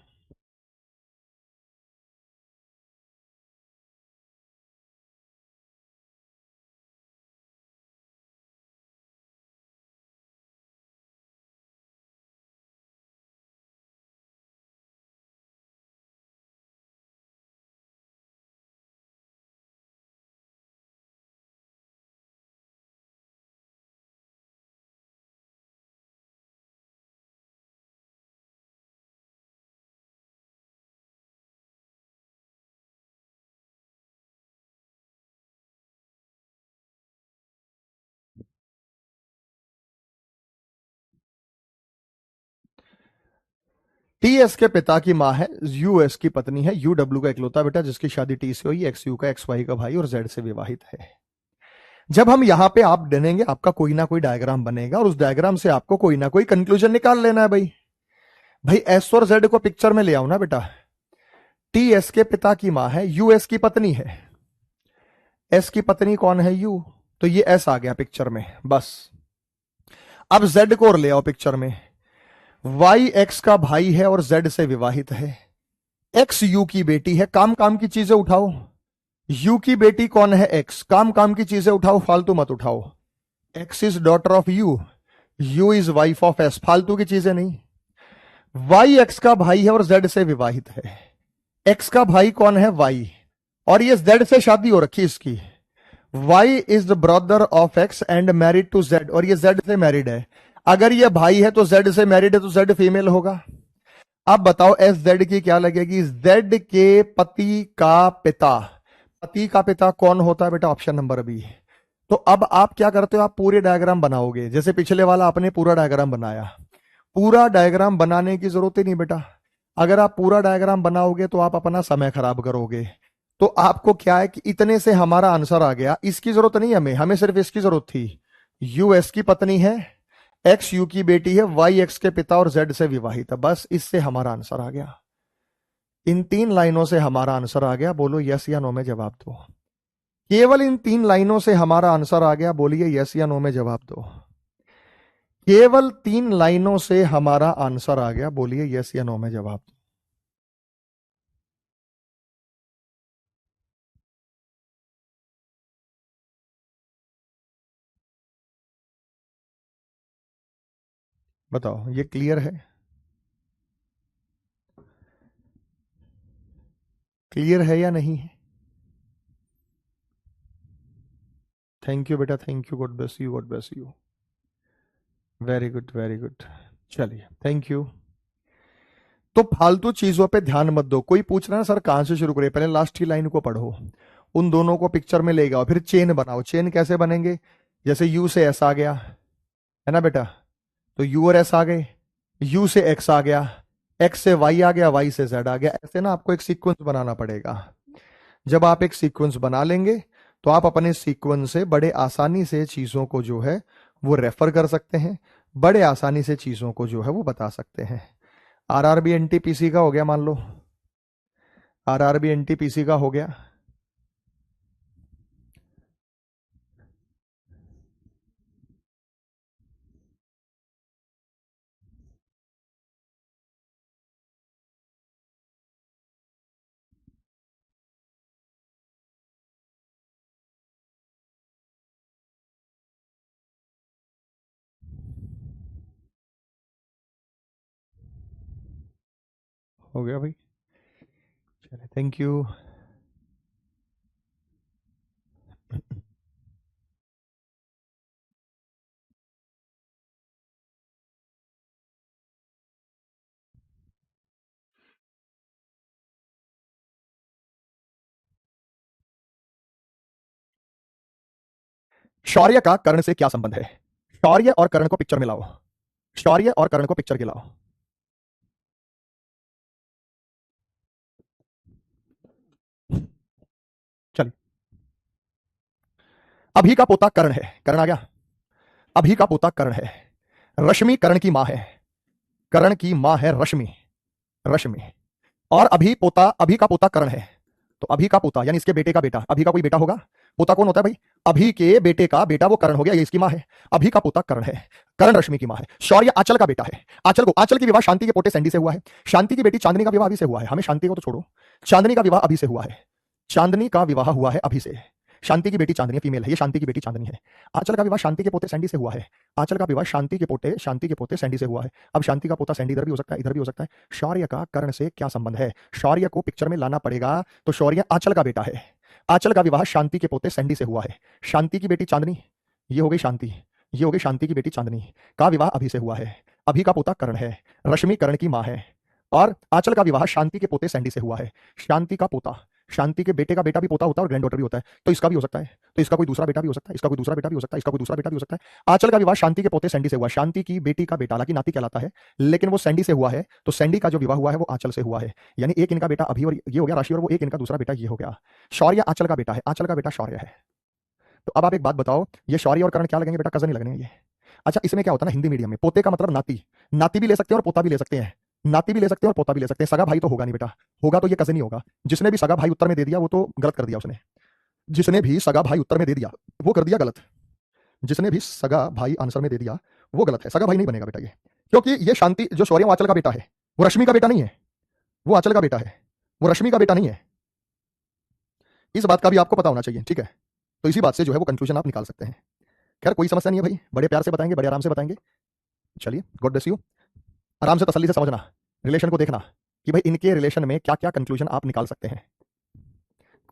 A: टीएस के पिता की मां है, यूएस की पत्नी है, यूडब्ल्यू का इकलौता बेटा जिसकी शादी टी से हुई, एक्स यू का, एक्स वाई का भाई और जेड से विवाहित है। जब हम यहां पे आप डनेंगे, आपका कोई ना कोई डायग्राम बनेगा और उस डायग्राम से आपको कोई ना कोई कंक्लूजन निकाल लेना है। भाई भाई एस और जेड को पिक्चर में ले आओ ना बेटा। टी एस के पिता की मां है, यू एस की पत्नी है। एस की पत्नी कौन है? यू। तो ये एस आ गया पिक्चर में, बस। अब जेड को और ले आओ पिक्चर में। वाई एक्स का भाई है और जेड से विवाहित है। एक्स यू की बेटी है। काम काम की चीजें उठाओ। यू की बेटी कौन है? एक्स। काम काम की चीजें उठाओ, फालतू मत उठाओ। X is daughter of you, you is wife of S, फालतू की चीजें नहीं। वाई एक्स का भाई है और जेड से विवाहित है। एक्स का भाई कौन है? वाई। और ये जेड से शादी हो रखी इसकी। Y is the brother of X and married to Z, और ये जेड से मैरिड है। अगर ये भाई है तो जेड से मैरिड है तो जेड फीमेल होगा। अब बताओ एस जेड की क्या लगेगी? जेड के पति का पिता। पति का पिता कौन होता है बेटा? Option number B. तो अब आप क्या करते हो? आप पूरे डायग्राम बनाओगे, जैसे पिछले वाला आपने पूरा डायग्राम बनाया। पूरा डायग्राम बनाने की जरूरत ही नहीं बेटा। अगर आप पूरा डायग्राम बनाओगे तो आप अपना समय खराब करोगे। तो आपको क्या है कि इतने से हमारा आंसर आ गया, इसकी जरूरत नहीं हमें, हमें सिर्फ इसकी जरूरत थी। यू एस की पत्नी है, एक्स यू की बेटी है, वाई एक्स के पिता और जेड से विवाहित है। बस इससे हमारा आंसर आ गया। इन 3 लाइनों से हमारा आंसर आ गया। बोलो यस या नो में जवाब दो। केवल इन 3 लाइनों से हमारा आंसर आ गया। बोलिए यस या नो में जवाब दो। केवल 3 लाइनों से हमारा आंसर आ गया। बोलिए यस या नो में जवाब दो। बताओ ये क्लियर है? क्लियर है या नहीं है? थैंक यू बेटा, thank you, God bless you, God bless you. Very good, very good. चलिए, थैंक यू। तो फालतू चीजों पे ध्यान मत दो। कोई पूछ रहा है ना सर कहां से शुरू करें, पहले लास्ट की लाइन को पढ़ो, उन दोनों को पिक्चर में ले जाओ, फिर चेन बनाओ। चेन कैसे बनेंगे? जैसे यू से एस आ गया है ना बेटा, तो यू और एस आ गए। यू से एक्स आ गया, एक्स से वाई आ गया, वाई से जेड आ गया। ऐसे ना आपको एक सीक्वेंस बनाना पड़ेगा। जब आप एक सीक्वेंस बना लेंगे तो आप अपने सीक्वेंस से बड़े आसानी से चीजों को जो है वो रेफर कर सकते हैं, बड़े आसानी से चीजों को जो है वो बता सकते हैं। आरआरबी एनटीपीसी का हो गया, मान लो आरआरबी एनटीपीसी का हो गया। हो गया भाई, चलिए थैंक यू। शौर्य का कर्ण से क्या संबंध है? शौर्य और कर्ण को पिक्चर में लाओ। शौर्य और कर्ण को पिक्चर के लाओ। चलिए, अभी का पोता कर्ण है। कर्ण आ गया। अभी का पोता कर्ण है। रश्मि कर्ण की मां है। कर्ण की मां है रश्मि। रश्मि। और अभी का पोता कर्ण है। तो अभी का पोता यानी इसके बेटे का बेटा, अभी का कोई बेटा होगा। पोता कौन होता है भाई? अभी के बेटे का बेटा वो कर्ण हो गया, ये इसकी मां है। अभी का पोता कर्ण है। कर्ण रश्मि की मां है। शौर्य आंचल का बेटा है। आंचल की विवाह शांति के पोते सैंडी से हुआ है। शांति की बेटी चांदनी का विवाह अभी से हुआ है। हमें शांति को तो छोड़ो, चांदनी का विवाह अभी से हुआ है। चांदनी का विवाह हुआ है अभी से। शांति की बेटी चांदनी फीमेल है, ये शांति की बेटी चांदनी है। आंचल का विवाह शांति के पोते सैंडी से हुआ है। आंचल का विवाह शांति के पोते सैंडी से हुआ है। अब शांति का पोता सैंडी इधर भी हो सकता है, इधर भी हो सकता है। शौर्य का कर्ण से क्या संबंध है? शौर्य को पिक्चर में लाना पड़ेगा। तो शौर्य आंचल का बेटा है। आंचल का विवाह शांति के पोते सैंडी से हुआ है। शांति की बेटी चांदनी, ये हो गई शांति, ये हो गई शांति की बेटी चांदनी का विवाह अभी से हुआ है। अभी का पोता कर्ण है। रश्मि कर्ण की मां है। और आंचल का विवाह शांति के पोते सैंडी से हुआ है। शांति का पोता, शांति के बेटे का बेटा भी पोता होता है और ग्रैंड डॉटर भी होता है, तो इसका भी हो सकता है। तो इसका कोई दूसरा बेटा भी हो सकता है, इसका कोई दूसरा बेटा भी हो सकता है, इसका कोई दूसरा बेटा भी हो सकता है। आंचल का विवाह शांति के पोते सैंडी से हुआ। शांति की बेटी का बेटा, हालांकि नाती कहलाता है, लेकिन वो सैंडी से हुआ है। तो सैंडी का जो विवाह हुआ है वो आंचल से हुआ है। यानी एक इनका बेटा अभी और ये हो गया राशि, और वो एक इनका दूसरा बेटा ये हो गया। शौर्य आंचल का बेटा है, आंचल का बेटा शौर्य है। तो अब आप एक बात बताओ, ये शौर्य और कर्ण क्या लगेंगे बेटा? कजन ही लगने हैं ये। अच्छा, इसमें क्या होता है ना, हिंदी मीडियम में पोते का मतलब नाती। नाती भी ले सकते हैं और पोता भी ले सकते हैं। नाती भी ले सकते हैं और पोता भी ले सकते हैं। सगा भाई तो होगा नहीं बेटा, होगा तो ये कजन ही होगा। जिसने भी सगा भाई उत्तर में दे दिया वो तो गलत कर दिया उसने। जिसने भी सगा भाई उत्तर में दे दिया वो कर दिया गलत। जिसने भी सगा भाई आंसर में दे दिया वो गलत है, सगा भाई नहीं बनेगा बेटा ये। क्योंकि ये शांति जो शौर्य आंचल का बेटा है वो रश्मि का बेटा नहीं है, वो आंचल का बेटा है, वो रश्मि का बेटा नहीं है। इस बात का भी आपको पता होना चाहिए, ठीक है? तो इसी बात से जो है वो कंक्लूजन आप निकाल सकते हैं। खैर कोई समस्या नहीं है भाई, बड़े प्यार से बताएंगे, बड़े आराम से बताएंगे। चलिए, गॉड ब्लेस यू। आराम से तसल्ली से समझना, रिलेशन को देखना कि भाई इनके रिलेशन में क्या क्या कंक्लूजन आप निकाल सकते हैं।